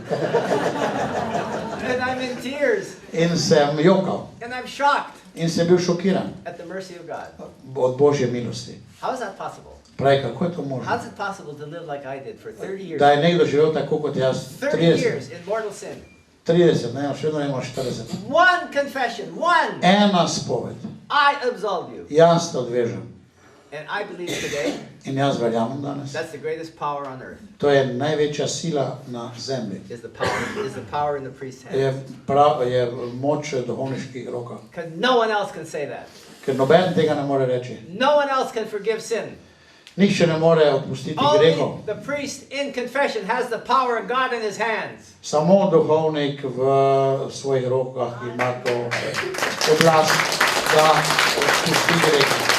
[SPEAKER 3] And I'm in tears.
[SPEAKER 1] In sem jokal.
[SPEAKER 3] And I'm shocked
[SPEAKER 1] In sem bil šokiran
[SPEAKER 3] at the mercy of God.
[SPEAKER 1] od Božje milosti.
[SPEAKER 3] How is that possible?
[SPEAKER 1] Pravi, kako je to možno?
[SPEAKER 3] How's it possible to live like I did for 30 years?
[SPEAKER 1] Da je nekdo živel tako kot jaz,
[SPEAKER 3] 30
[SPEAKER 1] 30,
[SPEAKER 3] years in mortal sin.
[SPEAKER 1] 30, ne, še vedno imamo 40.
[SPEAKER 3] One confession, one.
[SPEAKER 1] Ena spoved.
[SPEAKER 3] I absolve you.
[SPEAKER 1] Jaz te odvežem.
[SPEAKER 3] And I believe today
[SPEAKER 1] In jaz verjamem danes.
[SPEAKER 3] that's the greatest power on earth.
[SPEAKER 1] To je največja sila na zemlji.
[SPEAKER 3] Is the power in the priest's
[SPEAKER 1] Je,
[SPEAKER 3] hand.
[SPEAKER 1] je moč v duhovniških rokah.
[SPEAKER 3] Because no one else can say that.
[SPEAKER 1] Ker noben tega ne more reči.
[SPEAKER 3] No one else can forgive sin.
[SPEAKER 1] Nihče ne more odpustiti
[SPEAKER 3] Only
[SPEAKER 1] grehov.
[SPEAKER 3] the priest in confession has the power of God in his hands.
[SPEAKER 1] Samo duhovnik v svojih rokah ima to oblast, da odpusti greh.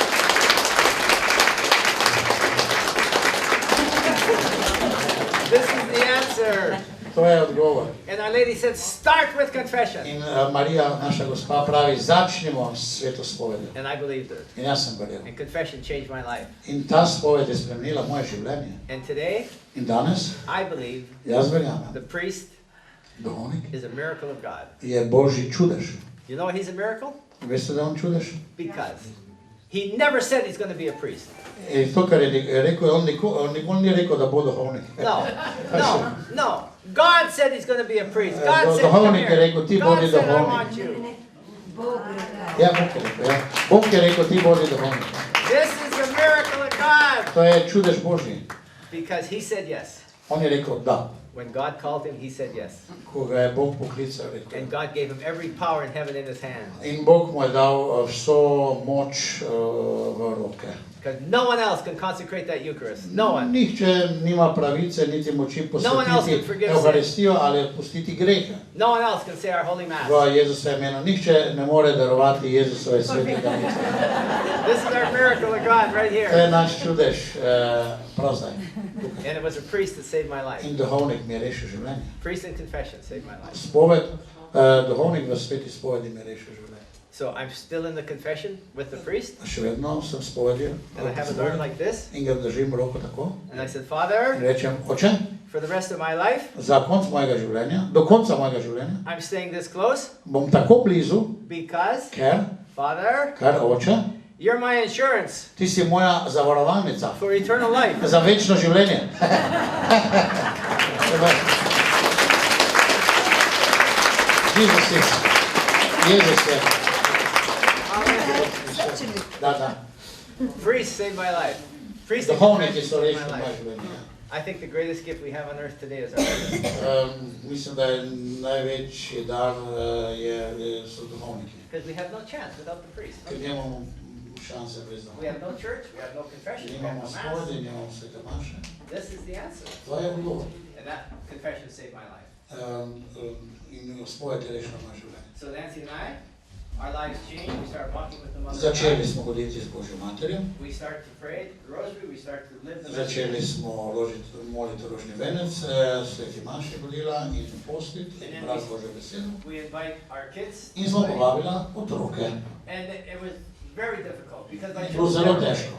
[SPEAKER 3] This is the answer.
[SPEAKER 1] To je odgovor.
[SPEAKER 3] And Our Lady said, start with confession.
[SPEAKER 1] In Marija, naša gospa, pravi, začnimo s sveto spovedjo.
[SPEAKER 3] And I believed her.
[SPEAKER 1] In jaz sem verjel.
[SPEAKER 3] And confession changed my life.
[SPEAKER 1] In ta spoved je spremenila moje življenje.
[SPEAKER 3] And today,
[SPEAKER 1] In danes,
[SPEAKER 3] I believe
[SPEAKER 1] jaz verjamem,
[SPEAKER 3] the priest
[SPEAKER 1] duhovnik
[SPEAKER 3] is a miracle of God.
[SPEAKER 1] je Božji čudež.
[SPEAKER 3] You know why he's a miracle?
[SPEAKER 1] Veste, da je on čudež?
[SPEAKER 3] Because he never said he's going to be a priest.
[SPEAKER 1] To, kar je rekel, on nikoli ni rekel, da bo duhovnik.
[SPEAKER 3] No. God said he's going to be a priest. God said, come
[SPEAKER 1] Duhovnik je
[SPEAKER 3] here.
[SPEAKER 1] rekel, ti
[SPEAKER 3] God
[SPEAKER 1] bodi
[SPEAKER 3] said, I
[SPEAKER 1] duhovnik.
[SPEAKER 3] want you.
[SPEAKER 1] Ja, Bog je rekel, ja. Bog je rekel, ti bodi duhovnik.
[SPEAKER 3] This is the miracle of God.
[SPEAKER 1] To je čudež Božji.
[SPEAKER 3] Because he said yes.
[SPEAKER 1] On je rekel da.
[SPEAKER 3] When God called him, he said yes.
[SPEAKER 1] Ko ga je Bog poklical, rekel.
[SPEAKER 3] And God gave him every power in heaven in his hand.
[SPEAKER 1] In Bog mu je dal vso moč v roke.
[SPEAKER 3] Because no one else can consecrate that Eucharist. No one.
[SPEAKER 1] Nihče nima pravice niti moči posvetiti Evharistijo ali odpustiti grehe.
[SPEAKER 3] No one else can say our holy mass.
[SPEAKER 1] V Jezusovem imenu. Nihče ne more darovati Jezusove svetega misa.
[SPEAKER 3] This is our miracle of God right
[SPEAKER 1] To je
[SPEAKER 3] here.
[SPEAKER 1] naš čudež prav zdaj.
[SPEAKER 3] And it was a priest that saved my life.
[SPEAKER 1] In duhovnik mi je rešil življenje.
[SPEAKER 3] Priest in confession saved my life.
[SPEAKER 1] Spoved, duhovnik v sveti spovedi mi je rešil življenje.
[SPEAKER 3] So I'm still in the confession with the priest.
[SPEAKER 1] Še vedno sem spovedi.
[SPEAKER 3] And I have it learned like this.
[SPEAKER 1] In ga držim roko tako.
[SPEAKER 3] And I said,
[SPEAKER 1] In
[SPEAKER 3] Father,
[SPEAKER 1] rečem, oče,
[SPEAKER 3] for the rest of my life,
[SPEAKER 1] za konc mojega življenja, do konca mojega življenja,
[SPEAKER 3] I'm staying this close
[SPEAKER 1] bom tako blizu,
[SPEAKER 3] because,
[SPEAKER 1] ker,
[SPEAKER 3] Father,
[SPEAKER 1] oče,
[SPEAKER 3] you're my insurance
[SPEAKER 1] ti si moja zavarovalnica
[SPEAKER 3] for eternal life.
[SPEAKER 1] za večno življenje. Jezus je. Da.
[SPEAKER 3] Priest saved my life. Priest in
[SPEAKER 1] Duhovniki
[SPEAKER 3] confession
[SPEAKER 1] so
[SPEAKER 3] saved
[SPEAKER 1] rešili
[SPEAKER 3] my
[SPEAKER 1] moje
[SPEAKER 3] life.
[SPEAKER 1] življenje.
[SPEAKER 3] I think the greatest gift we have on earth today is our brothers.
[SPEAKER 1] Mislim, da je največji dar so duhovniki.
[SPEAKER 3] Because we have no chance without the priest.
[SPEAKER 1] Ker nimamo šanse brez
[SPEAKER 3] We
[SPEAKER 1] duhovnika.
[SPEAKER 3] have no church, we have no confession, we have
[SPEAKER 1] Nimamo
[SPEAKER 3] no mass.
[SPEAKER 1] spovedi, nimamo svete maše.
[SPEAKER 3] This is the answer.
[SPEAKER 1] To je odgovor.
[SPEAKER 3] And that confession saved my life.
[SPEAKER 1] In spoved je rešila moje življenje.
[SPEAKER 3] So Nancy and I, our lives changed. We started walking with the Mother of
[SPEAKER 1] Začeli
[SPEAKER 3] God.
[SPEAKER 1] smo hoditi z Božjo materjo.
[SPEAKER 3] We started to pray the rosary. We started to live the
[SPEAKER 1] Začeli
[SPEAKER 3] message.
[SPEAKER 1] smo moliti rožni venec, sveti maši hodila in postiti in brati Božjo besedo.
[SPEAKER 3] We invite our kids.
[SPEAKER 1] In smo povabila otroke.
[SPEAKER 3] And it was very difficult because my
[SPEAKER 1] Bilo
[SPEAKER 3] children
[SPEAKER 1] zelo
[SPEAKER 3] never prayed.
[SPEAKER 1] težko,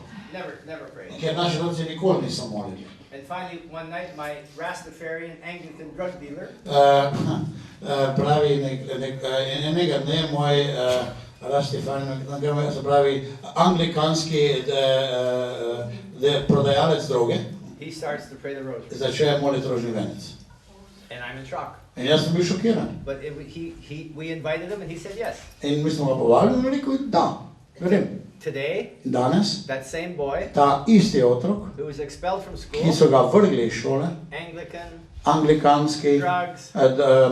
[SPEAKER 3] Never prayed.
[SPEAKER 1] ker naši rodci nikoli niso molili.
[SPEAKER 3] And finally, one night, my Rastafarian Anglican drug dealer
[SPEAKER 1] Pravi enega dne moj se pravi anglikanski prodajalec droge
[SPEAKER 3] he starts to pray the rosary.
[SPEAKER 1] začne moliti rožni venec.
[SPEAKER 3] And I'm in shock.
[SPEAKER 1] In jaz sem bil šokiran.
[SPEAKER 3] But we invited him and he said yes.
[SPEAKER 1] In mi smo ga povabili in je rekel, da, grem.
[SPEAKER 3] Today,
[SPEAKER 1] Danes
[SPEAKER 3] that same boy
[SPEAKER 1] ta isti otrok,
[SPEAKER 3] who was expelled from
[SPEAKER 1] ki
[SPEAKER 3] school,
[SPEAKER 1] so ga vrgli iz šole,
[SPEAKER 3] Anglican,
[SPEAKER 1] anglikanski,
[SPEAKER 3] drugs,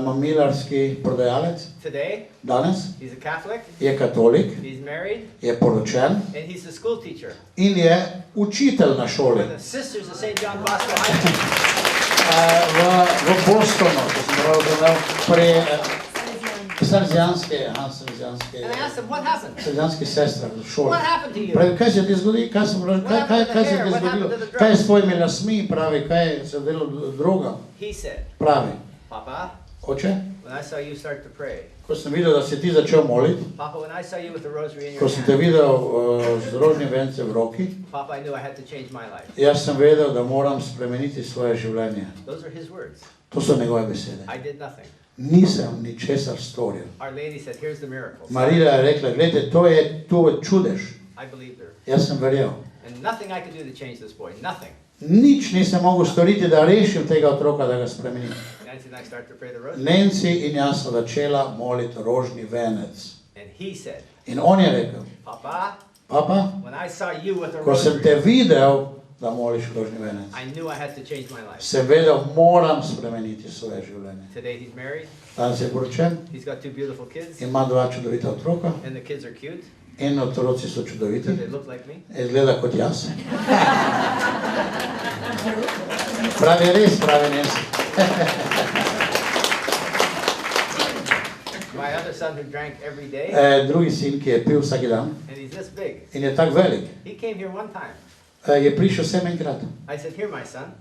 [SPEAKER 1] mamilarski prodajalec,
[SPEAKER 3] today,
[SPEAKER 1] danes
[SPEAKER 3] he's a Catholic,
[SPEAKER 1] je katolik,
[SPEAKER 3] he's married,
[SPEAKER 1] je poročen
[SPEAKER 3] and he's a school teacher
[SPEAKER 1] in je učitelj na šoli.
[SPEAKER 3] for the Sisters of St. John Bosco High School.
[SPEAKER 1] V Bostonu, ko sem razumel, pri salesijanske
[SPEAKER 3] And I asked him, what happened?
[SPEAKER 1] sestrah v šoli.
[SPEAKER 3] What happened to you?
[SPEAKER 1] Pravi, kaj se ti zgodi, kaj se ti zgodilo, kaj je s tvojimi lasmi, pravi, kaj se delo droga.
[SPEAKER 3] He said,
[SPEAKER 1] Pravi,
[SPEAKER 3] Papa,
[SPEAKER 1] oče,
[SPEAKER 3] when I saw you start to pray,
[SPEAKER 1] ko sem videl, da si ti začel moliti,
[SPEAKER 3] Papa, when I saw you with the rosary in
[SPEAKER 1] ko
[SPEAKER 3] your
[SPEAKER 1] sem te
[SPEAKER 3] hand,
[SPEAKER 1] videl z rožnim vencem v roki,
[SPEAKER 3] Papa, I knew I had to change my life.
[SPEAKER 1] jaz sem vedel, da moram spremeniti svoje življenje.
[SPEAKER 3] Those are his words.
[SPEAKER 1] To so njegove besede.
[SPEAKER 3] I did nothing.
[SPEAKER 1] Nisem ničesar storil.
[SPEAKER 3] Our lady said, here's the miracle.
[SPEAKER 1] Marija je rekla, gledajte, to je čudež.
[SPEAKER 3] I believed her.
[SPEAKER 1] Jaz sem verjel.
[SPEAKER 3] And nothing I could do to change this boy. Nothing.
[SPEAKER 1] Nič nisem mogel storiti, da rešim tega otroka, da ga spremenim.
[SPEAKER 3] Nancy and I started to pray the rosary.
[SPEAKER 1] Nancy in jaz sva začela moliti rožni venec.
[SPEAKER 3] And he said,
[SPEAKER 1] In on je rekel,
[SPEAKER 3] Papa,
[SPEAKER 1] papa,
[SPEAKER 3] when I saw you with the
[SPEAKER 1] ko sem te
[SPEAKER 3] rosary,
[SPEAKER 1] videl, da moliš rožni venec,
[SPEAKER 3] I knew I had to change my life.
[SPEAKER 1] sem vedel, moram spremeniti svoje življenje.
[SPEAKER 3] Today he's married.
[SPEAKER 1] Danes je poročen,
[SPEAKER 3] He's got two beautiful kids.
[SPEAKER 1] ima dva čudovita otroka
[SPEAKER 3] And the kids are cute.
[SPEAKER 1] in otroci so
[SPEAKER 3] So
[SPEAKER 1] čudoviti,
[SPEAKER 3] they look like me.
[SPEAKER 1] izgleda kot jaz. Pravi res, pravi Nancy.
[SPEAKER 3] My other son who drank every day,
[SPEAKER 1] Drugi sin, ki je pil vsak dan
[SPEAKER 3] and he's this big.
[SPEAKER 1] in je tak velik,
[SPEAKER 3] He came here one time.
[SPEAKER 1] je prišel sem enkrat.
[SPEAKER 3] I said, here, my son,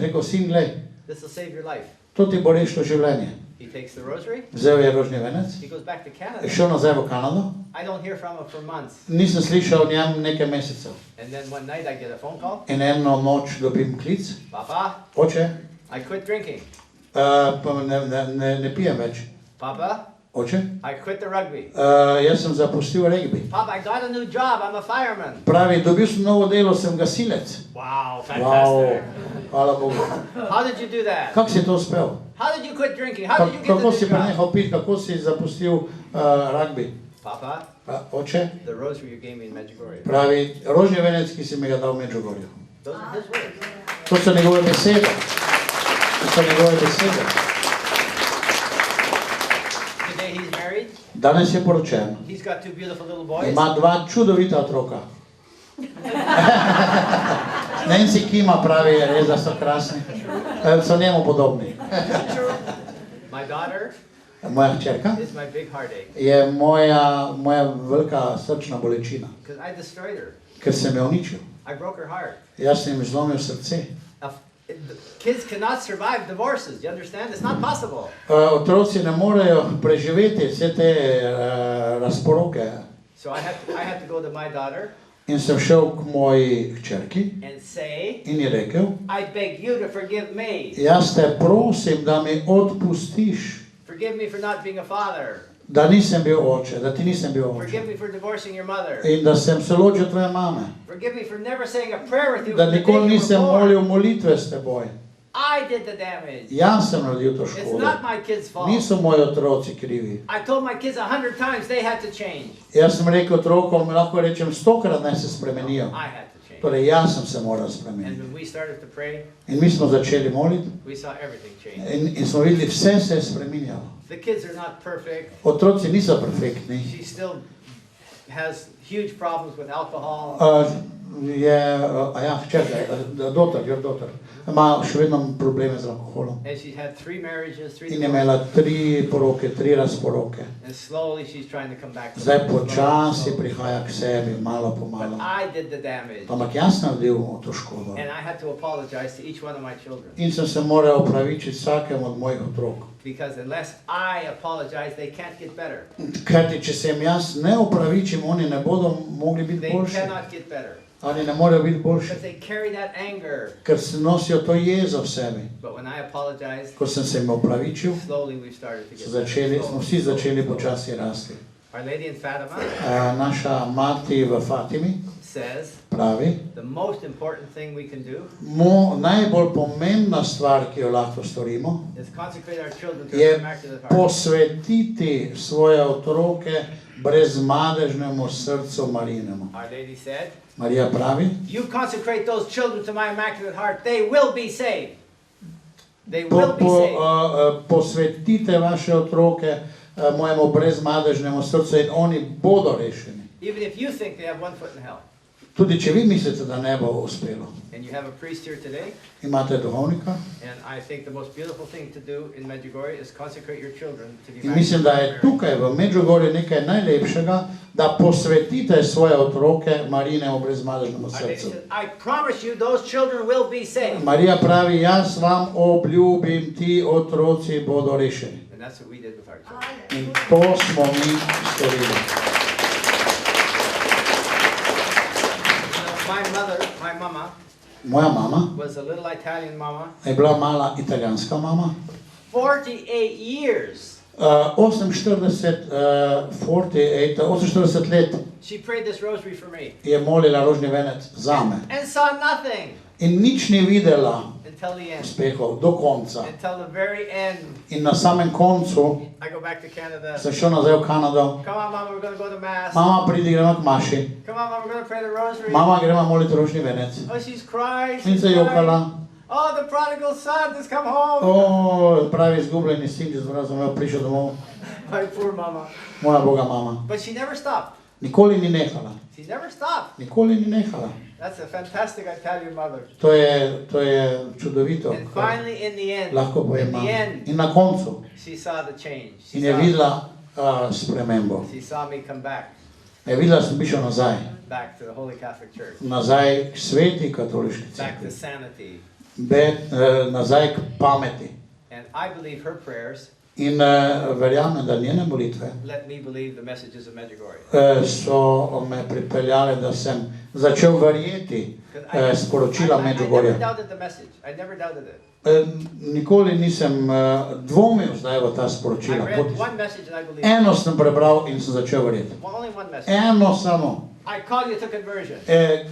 [SPEAKER 1] Rekel, sin, glej,
[SPEAKER 3] this will save your life.
[SPEAKER 1] to ti bo rešilo življenje.
[SPEAKER 3] He takes the rosary.
[SPEAKER 1] Vzel je rožni venec,
[SPEAKER 3] He goes back to
[SPEAKER 1] je
[SPEAKER 3] Canada.
[SPEAKER 1] šel nazaj v Kanado,
[SPEAKER 3] I don't hear from him for months.
[SPEAKER 1] nisem slišal o njem nekaj mesecev.
[SPEAKER 3] And then one night I get a phone call.
[SPEAKER 1] In eno noč dobim klic,
[SPEAKER 3] Papa,
[SPEAKER 1] oče,
[SPEAKER 3] I quit drinking.
[SPEAKER 1] pa ne pijem več.
[SPEAKER 3] Papa,
[SPEAKER 1] Oče,
[SPEAKER 3] I quit the rugby.
[SPEAKER 1] jaz sem zapustil regbi.
[SPEAKER 3] Papa, I got a new job. I'm a fireman.
[SPEAKER 1] Pravi, dobil sem novo delo, sem gasilec.
[SPEAKER 3] Wow,
[SPEAKER 1] Wow,
[SPEAKER 3] fantastic.
[SPEAKER 1] hvala Bogu.
[SPEAKER 3] How did you do that?
[SPEAKER 1] Kako si to uspel?
[SPEAKER 3] How did you quit drinking? How did you get
[SPEAKER 1] Kako
[SPEAKER 3] to
[SPEAKER 1] si
[SPEAKER 3] this job?
[SPEAKER 1] prenehal piti, kako si zapustil rugby?
[SPEAKER 3] Papa,
[SPEAKER 1] Oče,
[SPEAKER 3] the rosary you gave me in Medjugorje.
[SPEAKER 1] pravi, rožni venec, ki si mi ga dal v Medžugorju.
[SPEAKER 3] Those are his words.
[SPEAKER 1] To so njegove besede. To so njegove besede.
[SPEAKER 3] Today he's married.
[SPEAKER 1] Danes je poročen.
[SPEAKER 3] He's got two beautiful little boys.
[SPEAKER 1] Ima dva čudovita otroka. Nancy kima pravi, res, da so krasni. So njemu podobni.
[SPEAKER 3] My daughter
[SPEAKER 1] Moja hčerka
[SPEAKER 3] is my big heartache
[SPEAKER 1] je moja velika srčna bolečina,
[SPEAKER 3] because I destroyed her.
[SPEAKER 1] ker sem jo uničil.
[SPEAKER 3] I broke her heart.
[SPEAKER 1] Jaz sem jim zlomil srce.
[SPEAKER 3] Kids cannot survive divorces. You understand? It's not possible.
[SPEAKER 1] Otroci ne morejo preživeti vse te razporoke.
[SPEAKER 3] So I had to go to my daughter
[SPEAKER 1] In sem šel k moji hčerki
[SPEAKER 3] and say,
[SPEAKER 1] in ji rekel,
[SPEAKER 3] I beg you to forgive me.
[SPEAKER 1] jaz te prosim, da mi odpustiš,
[SPEAKER 3] Forgive me for not being a father.
[SPEAKER 1] da nisem bil oče, da ti nisem bil oče.
[SPEAKER 3] Forgive me for divorcing your mother.
[SPEAKER 1] In da sem se ločil tvoje mame,
[SPEAKER 3] Forgive me for never saying a prayer with you
[SPEAKER 1] da
[SPEAKER 3] from the day
[SPEAKER 1] nikoli
[SPEAKER 3] you were
[SPEAKER 1] nisem
[SPEAKER 3] born.
[SPEAKER 1] molil molitve s teboj.
[SPEAKER 3] I did the damage.
[SPEAKER 1] Jaz sem naredil to
[SPEAKER 3] It's
[SPEAKER 1] škodo.
[SPEAKER 3] not my kids' fault.
[SPEAKER 1] Niso moji otroci krivi.
[SPEAKER 3] I told my kids 100 times they had to change.
[SPEAKER 1] Jaz sem rekel otrokom, lahko rečem 100-krat naj se spremenijo.
[SPEAKER 3] I had to change.
[SPEAKER 1] Torej, jaz sem se moral
[SPEAKER 3] And
[SPEAKER 1] spremeniti.
[SPEAKER 3] when we started to pray,
[SPEAKER 1] In mi smo začeli moliti
[SPEAKER 3] we saw everything change.
[SPEAKER 1] in smo videli, vse se je spreminjalo.
[SPEAKER 3] The kids are not perfect.
[SPEAKER 1] Otroci niso perfektni.
[SPEAKER 3] She still has huge problems with alcohol.
[SPEAKER 1] Hčerka, your daughter, ima še vedno probleme z alkoholom.
[SPEAKER 3] And she's had 3 marriages, 3
[SPEAKER 1] In je
[SPEAKER 3] divorces.
[SPEAKER 1] imela 3 poroke, 3 razporoke.
[SPEAKER 3] And slowly she's trying to come back to
[SPEAKER 1] Zdaj
[SPEAKER 3] life.
[SPEAKER 1] počasi prihaja k sebi, malo po
[SPEAKER 3] But
[SPEAKER 1] malo.
[SPEAKER 3] I did the damage.
[SPEAKER 1] Ampak jaz sem naredil to škodo.
[SPEAKER 3] And I had to apologize to each one of my children.
[SPEAKER 1] In sem se moral opravičiti vsakemu od mojih otrok.
[SPEAKER 3] Because unless I apologize, they can't get better.
[SPEAKER 1] Kajti, če se jim jaz ne opravičim, oni ne bodo mogli biti
[SPEAKER 3] They
[SPEAKER 1] boljši.
[SPEAKER 3] cannot get better.
[SPEAKER 1] Oni ne morejo biti boljši,
[SPEAKER 3] Because they carry that anger.
[SPEAKER 1] ker se nosijo to jezo v sebi.
[SPEAKER 3] But when I apologized,
[SPEAKER 1] Ko sem se jim opravičil,
[SPEAKER 3] slowly we've started to get
[SPEAKER 1] smo vsi začeli počasi rasti.
[SPEAKER 3] Our Lady in Fatima
[SPEAKER 1] Naša mati v Fatimi
[SPEAKER 3] says
[SPEAKER 1] pravi,
[SPEAKER 3] the most important thing we can do
[SPEAKER 1] najbolj pomembna stvar, ki jo lahko storimo,
[SPEAKER 3] is consecrate our children to
[SPEAKER 1] je
[SPEAKER 3] the Immaculate Heart.
[SPEAKER 1] posvetiti svoje otroke brezmadežnemu srcu Marijinemu.
[SPEAKER 3] Our Lady said,
[SPEAKER 1] Marija pravi,
[SPEAKER 3] you consecrate those children to my Immaculate Heart, they will be saved. They will be saved.
[SPEAKER 1] posvetite vaše otroke mojemu brezmadežnemu srcu in oni bodo rešeni.
[SPEAKER 3] Even if you think they have one foot in hell.
[SPEAKER 1] Tudi če vi mislite, da ne bo uspelo.
[SPEAKER 3] And you have a priest here today,
[SPEAKER 1] Imate duhovnika
[SPEAKER 3] and I think the most beautiful thing to do in Medjugorje is consecrate your children to the
[SPEAKER 1] in mislim, da je
[SPEAKER 3] Immaculate Heart.
[SPEAKER 1] tukaj v Medžugorju nekaj najlepšega, da posvetite svoje otroke Marijinemu brezmadežnemu
[SPEAKER 3] Our Lady
[SPEAKER 1] srcu.
[SPEAKER 3] said, I promise you those children will be saved.
[SPEAKER 1] Marija pravi, jaz vam obljubim, ti otroci bodo rešeni.
[SPEAKER 3] And that's what we did with our children.
[SPEAKER 1] In to smo mi storili.
[SPEAKER 3] My mama
[SPEAKER 1] Moja mama
[SPEAKER 3] was a little Italian mama.
[SPEAKER 1] je bila mala italijanska mama.
[SPEAKER 3] 48 years
[SPEAKER 1] 48 let
[SPEAKER 3] she prayed this rosary for me
[SPEAKER 1] je molila rožni venec zame.
[SPEAKER 3] and saw nothing
[SPEAKER 1] In nič ni videla
[SPEAKER 3] until the end.
[SPEAKER 1] uspehov do konca.
[SPEAKER 3] Until the very end.
[SPEAKER 1] In na samem koncu
[SPEAKER 3] I go back to Canada.
[SPEAKER 1] sem šel nazaj v Kanado.
[SPEAKER 3] Come on, Mama, we're going to go to Mass.
[SPEAKER 1] Mama, pridi, gremo k maši.
[SPEAKER 3] Come on, Mama, we're going to pray the rosary.
[SPEAKER 1] Mama, gremo moliti rožni venec.
[SPEAKER 3] Oh, she's crying.
[SPEAKER 1] In
[SPEAKER 3] She's
[SPEAKER 1] se
[SPEAKER 3] crying.
[SPEAKER 1] jokala.
[SPEAKER 3] Oh, the prodigal son has come home.
[SPEAKER 1] Pravi izgubljeni sin, ki je prišel domov.
[SPEAKER 3] My poor mama.
[SPEAKER 1] Moja boga mama.
[SPEAKER 3] But she never stopped.
[SPEAKER 1] Nikoli ni nehala.
[SPEAKER 3] She never stopped.
[SPEAKER 1] Nikoli ni nehala.
[SPEAKER 3] That's a fantastic Italian mother.
[SPEAKER 1] To je čudovito.
[SPEAKER 3] And finally, in the end,
[SPEAKER 1] Lahko povem.
[SPEAKER 3] in the end,
[SPEAKER 1] In na koncu.
[SPEAKER 3] she saw the change. She
[SPEAKER 1] In je
[SPEAKER 3] saw,
[SPEAKER 1] videla spremembo.
[SPEAKER 3] she saw me come back
[SPEAKER 1] Je videla, sem prišel nazaj.
[SPEAKER 3] to the Holy Catholic Church,
[SPEAKER 1] Nazaj k sveti katoliški
[SPEAKER 3] back to
[SPEAKER 1] cerkvi.
[SPEAKER 3] sanity.
[SPEAKER 1] Nazaj k pameti.
[SPEAKER 3] And I believe her prayers
[SPEAKER 1] In verjamem, da njene molitve
[SPEAKER 3] let me believe the messages of Medjugorje.
[SPEAKER 1] so me pripeljale, da sem začel verjeti sporočila
[SPEAKER 3] I never
[SPEAKER 1] Medjugorja.
[SPEAKER 3] doubted the message. I never doubted it.
[SPEAKER 1] Nikoli nisem dvomil zdaj v ta
[SPEAKER 3] I
[SPEAKER 1] sporočila.
[SPEAKER 3] read one message and I believed.
[SPEAKER 1] Eno sem prebral in sem začel verjeti.
[SPEAKER 3] Only one message.
[SPEAKER 1] Eno samo.
[SPEAKER 3] I call you to conversion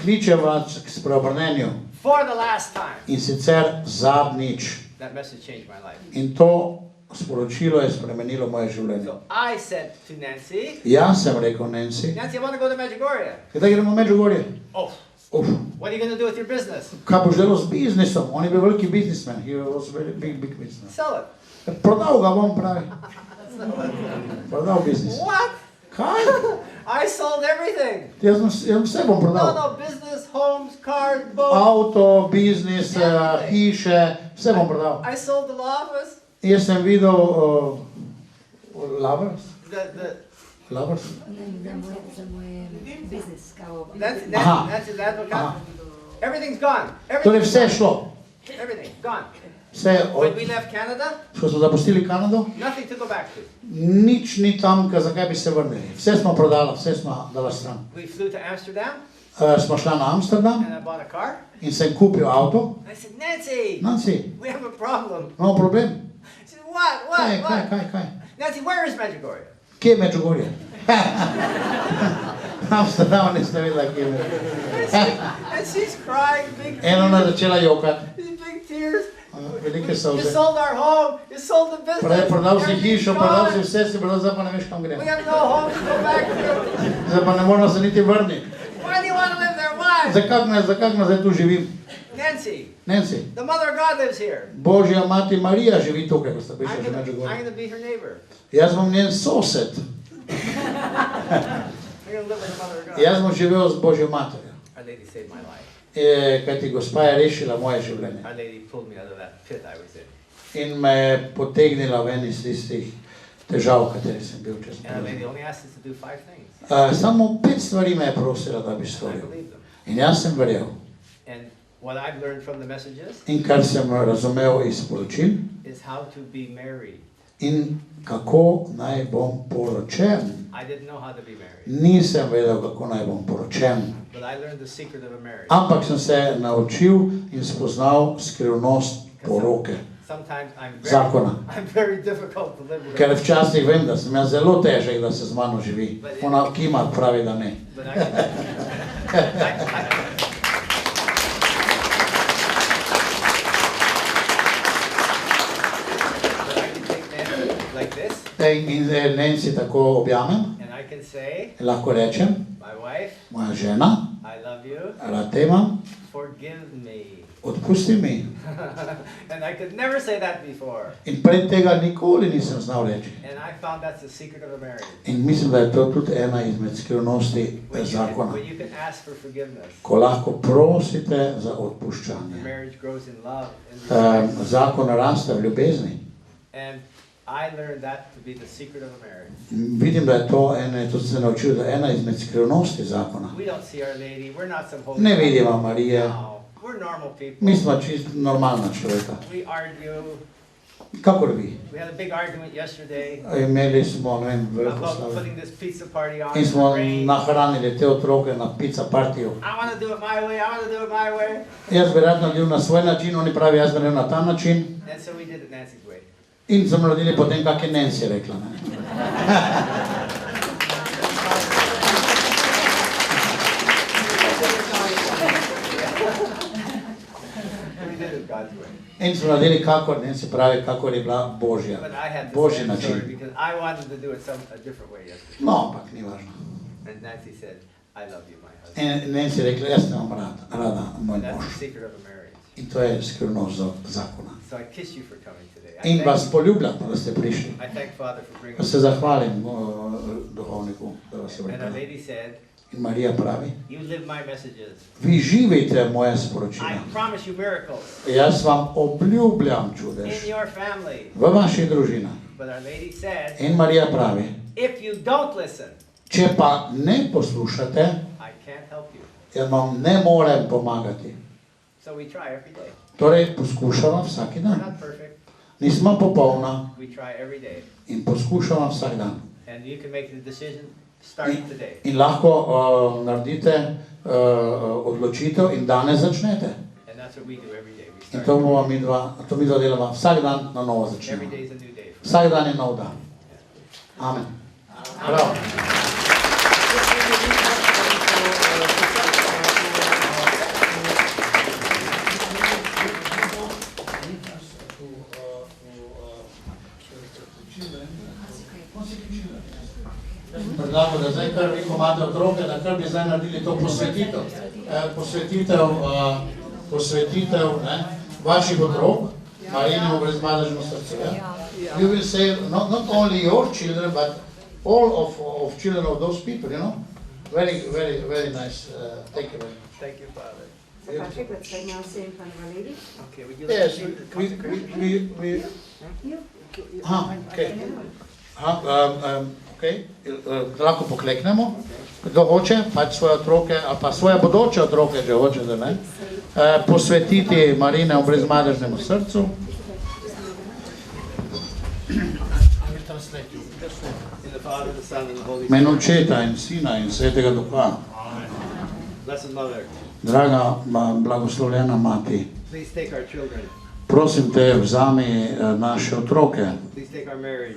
[SPEAKER 1] Kliče vas k spreobrnenju
[SPEAKER 3] for the last time.
[SPEAKER 1] in sicer zadnjič.
[SPEAKER 3] That message changed my life.
[SPEAKER 1] In to sporočilo je spremenilo moje življenje.
[SPEAKER 3] So I said to Nancy,
[SPEAKER 1] Jaz sem rekel Nancy,
[SPEAKER 3] Nancy, I want to go to Medjugorje.
[SPEAKER 1] kdaj gremo v Medjugorje?
[SPEAKER 3] Oh,
[SPEAKER 1] Uf,
[SPEAKER 3] what are you going to do with your business?
[SPEAKER 1] kaj boš delal z biznisom? On je bil veliki biznismen. He was very big businessman.
[SPEAKER 3] Sell it.
[SPEAKER 1] Prodal ga bom, pravi. Prodal biznis.
[SPEAKER 3] What?
[SPEAKER 1] Kaj?
[SPEAKER 3] I sold everything.
[SPEAKER 1] Jaz vse bom
[SPEAKER 3] No,
[SPEAKER 1] prodal.
[SPEAKER 3] no, business, homes, cars, boats.
[SPEAKER 1] Avto, biznis, hiše, vse bom prodal.
[SPEAKER 3] I sold the law office.
[SPEAKER 1] Jaz sem videl lovers. Lovers?
[SPEAKER 2] Za moj biznis, kao...
[SPEAKER 1] Aha.
[SPEAKER 3] Nancy the advocate.
[SPEAKER 1] Aha.
[SPEAKER 3] Everything's gone.
[SPEAKER 1] Torej
[SPEAKER 3] Everything's
[SPEAKER 1] vse je
[SPEAKER 3] gone.
[SPEAKER 1] šlo.
[SPEAKER 3] Everything, gone.
[SPEAKER 1] Vse,
[SPEAKER 3] When we left Canada,
[SPEAKER 1] ko smo zapustili Kanado,
[SPEAKER 3] nothing to go back to.
[SPEAKER 1] nič ni tam, zakaj bi se vrnili. Vse smo prodali, vse smo dali stran.
[SPEAKER 3] We flew to Amsterdam,
[SPEAKER 1] Smo šla na Amsterdam
[SPEAKER 3] and I bought a car.
[SPEAKER 1] in sem kupil avto.
[SPEAKER 3] I said, Nancy,
[SPEAKER 1] Nancy,
[SPEAKER 3] we have a problem.
[SPEAKER 1] imamo problem.
[SPEAKER 3] She said, what,
[SPEAKER 1] Kaj?
[SPEAKER 3] Nancy, where is Medjugorje?
[SPEAKER 1] Kje je Medjugorje? Amsterdam niste videla, kje je Medjugorje.
[SPEAKER 3] And she's crying, big
[SPEAKER 1] In ona je
[SPEAKER 3] tears,
[SPEAKER 1] začela jokati.
[SPEAKER 3] these big tears.
[SPEAKER 1] Velike
[SPEAKER 3] You
[SPEAKER 1] solze.
[SPEAKER 3] sold our home, you sold the business.
[SPEAKER 1] Prodal si
[SPEAKER 3] everything's
[SPEAKER 1] hišo, prodal si
[SPEAKER 3] gone.
[SPEAKER 1] vse, si prodal, zdaj pa ne veš, kam
[SPEAKER 3] We
[SPEAKER 1] gremo.
[SPEAKER 3] have no home to go back to.
[SPEAKER 1] Zdaj pa ne moramo se niti vrniti.
[SPEAKER 3] Why do you want to live there? Why?
[SPEAKER 1] Zakaj zdaj tu živim?
[SPEAKER 3] Nancy,
[SPEAKER 1] Nancy,
[SPEAKER 3] the mother of God lives here.
[SPEAKER 1] Božja mati Marija živi tukaj, ko sta
[SPEAKER 3] I'm
[SPEAKER 1] prišla že
[SPEAKER 3] gonna,
[SPEAKER 1] Medjugorje.
[SPEAKER 3] I'm gonna be her neighbor.
[SPEAKER 1] Jaz bom njen sosed.
[SPEAKER 3] I'm gonna live with the mother of God.
[SPEAKER 1] Jaz bom živel z Božjo materjo.
[SPEAKER 3] Our lady saved my life.
[SPEAKER 1] Kajti gospa je rešila moje življenje.
[SPEAKER 3] Our lady pulled me out of that pit I was in.
[SPEAKER 1] In me je potegnila ven iz tistih težav, v kateri sem bil čez
[SPEAKER 3] And our lady
[SPEAKER 1] pol.
[SPEAKER 3] only asked us to do 5 things.
[SPEAKER 1] Samo 5 stvari me je prosila, da bi
[SPEAKER 3] And I
[SPEAKER 1] storil.
[SPEAKER 3] believed them.
[SPEAKER 1] In jaz sem verjel.
[SPEAKER 3] And what I've learned from the messages
[SPEAKER 1] In kar sem razumel iz poročil,
[SPEAKER 3] is how to be married.
[SPEAKER 1] in kako naj bom poročen.
[SPEAKER 3] I didn't know how to be married,
[SPEAKER 1] Nisem vedel, kako naj bom poročen.
[SPEAKER 3] but I learned the secret of a marriage.
[SPEAKER 1] Ampak sem se naučil in spoznal skrivnost poroke,
[SPEAKER 3] Sometimes
[SPEAKER 1] zakona.
[SPEAKER 3] I'm very difficult to live with.
[SPEAKER 1] Ker včasih vem, da sem jaz zelo težek, da se z mano živi. Ona kima pravi, da ne.
[SPEAKER 3] But I can, but I can take Nancy like this,
[SPEAKER 1] In Nancy tako objamem,
[SPEAKER 3] and I can say,
[SPEAKER 1] lahko rečem,
[SPEAKER 3] my wife,
[SPEAKER 1] moja žena,
[SPEAKER 3] I love you,
[SPEAKER 1] rad te imam,
[SPEAKER 3] forgive me.
[SPEAKER 1] odpusti mi.
[SPEAKER 3] And I could never say that before.
[SPEAKER 1] In pred tega nikoli nisem znal reči.
[SPEAKER 3] And I found that's the secret of a marriage.
[SPEAKER 1] In mislim, da je to tudi ena izmed skrivnosti zakona.
[SPEAKER 3] When you can ask for forgiveness,
[SPEAKER 1] Ko lahko prosite za
[SPEAKER 3] the
[SPEAKER 1] odpuščanje.
[SPEAKER 3] marriage grows in love and respect.
[SPEAKER 1] Zakon raste v ljubezni.
[SPEAKER 3] And I learned that to be the secret of a marriage.
[SPEAKER 1] Vidim, da je to ena, to sem se naučil, da je ena izmed skrivnosti zakona.
[SPEAKER 3] We don't see Our Lady. We're not some holy.
[SPEAKER 1] Ne vidimo Marije,
[SPEAKER 3] No, we're normal people.
[SPEAKER 1] mi smo čist normalna človeka.
[SPEAKER 3] We argue.
[SPEAKER 1] Kakor vi.
[SPEAKER 3] We had a big argument yesterday
[SPEAKER 1] Imeli smo, ne vem, veliko
[SPEAKER 3] about
[SPEAKER 1] slave.
[SPEAKER 3] putting this pizza party on
[SPEAKER 1] In
[SPEAKER 3] in
[SPEAKER 1] smo
[SPEAKER 3] the rain.
[SPEAKER 1] nahranili te otroke na pizza partiju.
[SPEAKER 3] I want to do it my way. I want to do it my way.
[SPEAKER 1] Jaz bi rad naredil na svoj način, oni pravi, jaz bi naredil na ta način.
[SPEAKER 3] And so we did it Nancy's way.
[SPEAKER 1] In smo naredili potem, kak je Nancy rekla. Ne?
[SPEAKER 3] We did it God's way.
[SPEAKER 1] In smo naredili, kakor Nancy pravi, kakor je bila Božja.
[SPEAKER 3] But I had to
[SPEAKER 1] Božji
[SPEAKER 3] say the story
[SPEAKER 1] način.
[SPEAKER 3] because I wanted to do it a different way yesterday.
[SPEAKER 1] No, ampak ni važno.
[SPEAKER 3] And Nancy said, I love you, my husband.
[SPEAKER 1] In Nancy je rekla, jaz te imam rada, moj
[SPEAKER 3] And that's
[SPEAKER 1] mož.
[SPEAKER 3] the secret of a marriage.
[SPEAKER 1] In to je skrivnost zakona.
[SPEAKER 3] So I kiss you for coming today.
[SPEAKER 1] In vas
[SPEAKER 3] thank,
[SPEAKER 1] poljubljam, da ste prišli.
[SPEAKER 3] I thank Father for bringing
[SPEAKER 1] Pa se zahvalim duhovniku, da vas je
[SPEAKER 3] And Our
[SPEAKER 1] vrtala.
[SPEAKER 3] Lady said,
[SPEAKER 1] In Marija pravi,
[SPEAKER 3] you live my messages.
[SPEAKER 1] vi živite moje
[SPEAKER 3] I
[SPEAKER 1] sporočila.
[SPEAKER 3] promise you miracles
[SPEAKER 1] Jaz vam obljubljam čudež
[SPEAKER 3] in your family.
[SPEAKER 1] v vaših družinah.
[SPEAKER 3] But Our Lady said,
[SPEAKER 1] In Marija pravi,
[SPEAKER 3] if you don't listen,
[SPEAKER 1] če pa ne poslušate,
[SPEAKER 3] I can't help you.
[SPEAKER 1] jaz vam ne morem pomagati.
[SPEAKER 3] So we try every day.
[SPEAKER 1] Torej, poskušamo vsak
[SPEAKER 3] We're
[SPEAKER 1] dan.
[SPEAKER 3] not perfect.
[SPEAKER 1] Nismo popolna
[SPEAKER 3] We try every day.
[SPEAKER 1] in poskušamo vsak dan.
[SPEAKER 3] And you can make the decision starting today.
[SPEAKER 1] In lahko naredite odločitev in danes začnete.
[SPEAKER 3] And that's what we do every day. We
[SPEAKER 1] In
[SPEAKER 3] start.
[SPEAKER 1] to bomo to mi dva delava vsak dan na novo
[SPEAKER 3] Every
[SPEAKER 1] začnemo.
[SPEAKER 3] day is a new day. For
[SPEAKER 1] Vsak dan je nov dan. Amen. Prav. Jaz sem predlagal, da zdaj kar vi, ko imate otroke, da kar bi zdaj naredili to posvetitev vaših otrok, Marinemu brezmadežnemu srcu. You will say not only your children, but all of children of those people, you know. Very, very, very nice. Thank you very much.
[SPEAKER 3] Thank you, Father.
[SPEAKER 2] Patrick, let's right now say in front of Our Lady.
[SPEAKER 3] Okay, would you
[SPEAKER 1] Yes,
[SPEAKER 3] like to
[SPEAKER 1] we okay. Okay. Lahko pokleknemo. Kdo hoče, pač svoje otroke, ali pa svoje bodoče otroke, če hočete, ne? Posvetiti Marine v brezmadežnemu srcu. Meni Očeta in Sina in Svetega Duha.
[SPEAKER 3] Blessed Mother,
[SPEAKER 1] Draga blagoslovljena Mati,
[SPEAKER 3] please take our children.
[SPEAKER 1] prosim te, vzami naše otroke,
[SPEAKER 3] Please take our marriage.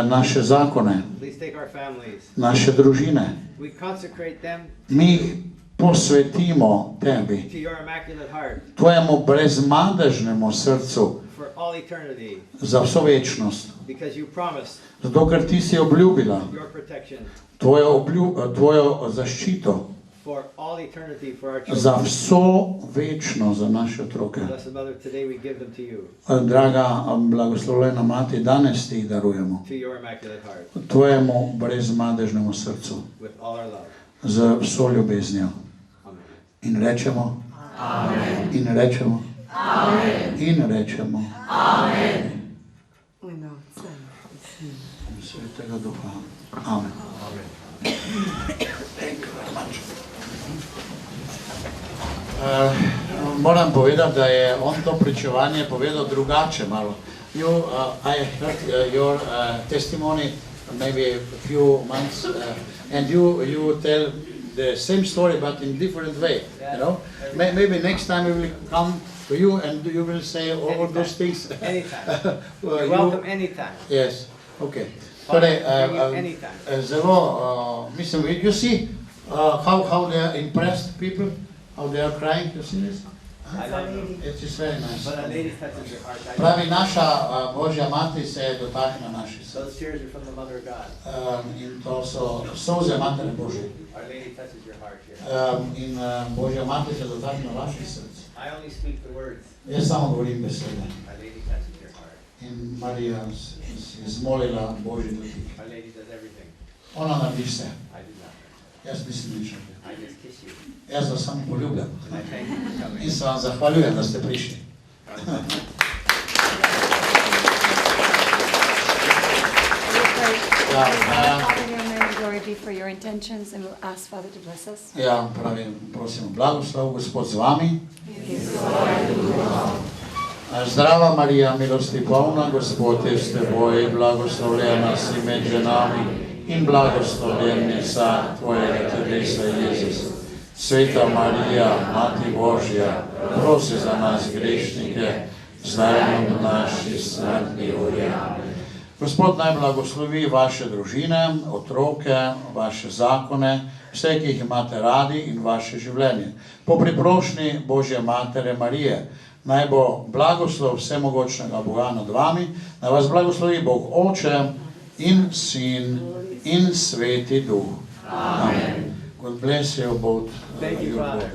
[SPEAKER 1] naše zakone,
[SPEAKER 3] Please take our families.
[SPEAKER 1] naše družine.
[SPEAKER 3] We consecrate them
[SPEAKER 1] Mi jih posvetimo Tebi,
[SPEAKER 3] to your immaculate heart
[SPEAKER 1] Tvojemu brezmadežnemu srcu
[SPEAKER 3] for all eternity,
[SPEAKER 1] za vso večnost.
[SPEAKER 3] because you promised
[SPEAKER 1] Zato, ker Ti si obljubila
[SPEAKER 3] your protection
[SPEAKER 1] Tvojo zaščito
[SPEAKER 3] for all eternity for our
[SPEAKER 1] za
[SPEAKER 3] children.
[SPEAKER 1] vso večnost za naše otroke.
[SPEAKER 3] Blessed Mother, today we give them to you,
[SPEAKER 1] Draga blagoslovljena Mati, danes Ti jih darujemo
[SPEAKER 3] to your immaculate heart,
[SPEAKER 1] Tvojemu brezmadežnemu srcu
[SPEAKER 3] with all our love.
[SPEAKER 1] z vso ljubeznijo.
[SPEAKER 3] Amen.
[SPEAKER 1] In rečemo, Amen. In rečemo, Amen. In rečemo, Amen.
[SPEAKER 2] We know it's
[SPEAKER 1] Svetega Duha. Amen. Thank you very much. Moram povedati, da je on to pričevanje povedal drugače malo. I heard your testimony maybe a few months and you tell the same story but in different way, you know. Maybe next time we will come to you and you will say all those things.
[SPEAKER 3] Anytime. You're welcome anytime.
[SPEAKER 1] Yes, okay. Torej,
[SPEAKER 3] Anytime.
[SPEAKER 1] zelo, mislim, you see how they are impressed people, how they are crying, you see this?
[SPEAKER 3] I love them.
[SPEAKER 1] It is very nice.
[SPEAKER 3] But Our Lady touches your heart.
[SPEAKER 1] Pravi, naša Božja Mati se je dotaknila naših src.
[SPEAKER 3] Those tears are from the Mother of God.
[SPEAKER 1] In to so solze Matere Božje.
[SPEAKER 3] Our Lady touches your heart here.
[SPEAKER 1] In Božja Mati se je dotaknila vaših src.
[SPEAKER 3] I only speak the words.
[SPEAKER 1] Jaz samo govorim besede.
[SPEAKER 3] Our Lady touches your heart.
[SPEAKER 1] In Marija si izmolila Božji dotik.
[SPEAKER 3] Our Lady does everything.
[SPEAKER 1] Ona naredi vse.
[SPEAKER 3] I do nothing.
[SPEAKER 1] Jaz nisem nič.
[SPEAKER 3] I just kiss you.
[SPEAKER 1] Jaz vas samo poljubljam.
[SPEAKER 3] And I thank you for coming.
[SPEAKER 1] In se vam zahvaljujem, da ste prišli.
[SPEAKER 2] Father, your name, glory be for your intentions, and we'll ask Father to bless us.
[SPEAKER 1] Ja, pravim, prosim, blagoslov, Gospod z vami. Zdrava Marija, milosti polna, Gospod je s teboj, blagoslovljena si med ženami in blagoslovljen je sad tvojega telesa, Jezus. Sveta Marija, Mati Božja, prosi za nas grešnike, zdaj in v naši smrtni uri. Gospod naj blagoslovi vaše družine, otroke, vaše zakone, vse, ki jih imate radi in vaše življenje. Po priprošnji Božje Matere Marije, naj bo blagoslov vsemogočnega Boga nad vami, naj vas blagoslovi Bog Oče in Sin in Sveti Duh. Amen. God bless you both.
[SPEAKER 3] Thank you, Father.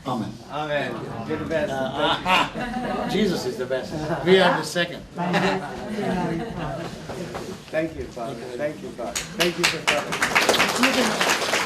[SPEAKER 1] Amen.
[SPEAKER 3] Amen. You're the best.
[SPEAKER 1] Jesus is the best. We are the second.
[SPEAKER 3] Thank you, Father. Thank you, Father. Thank you for coming.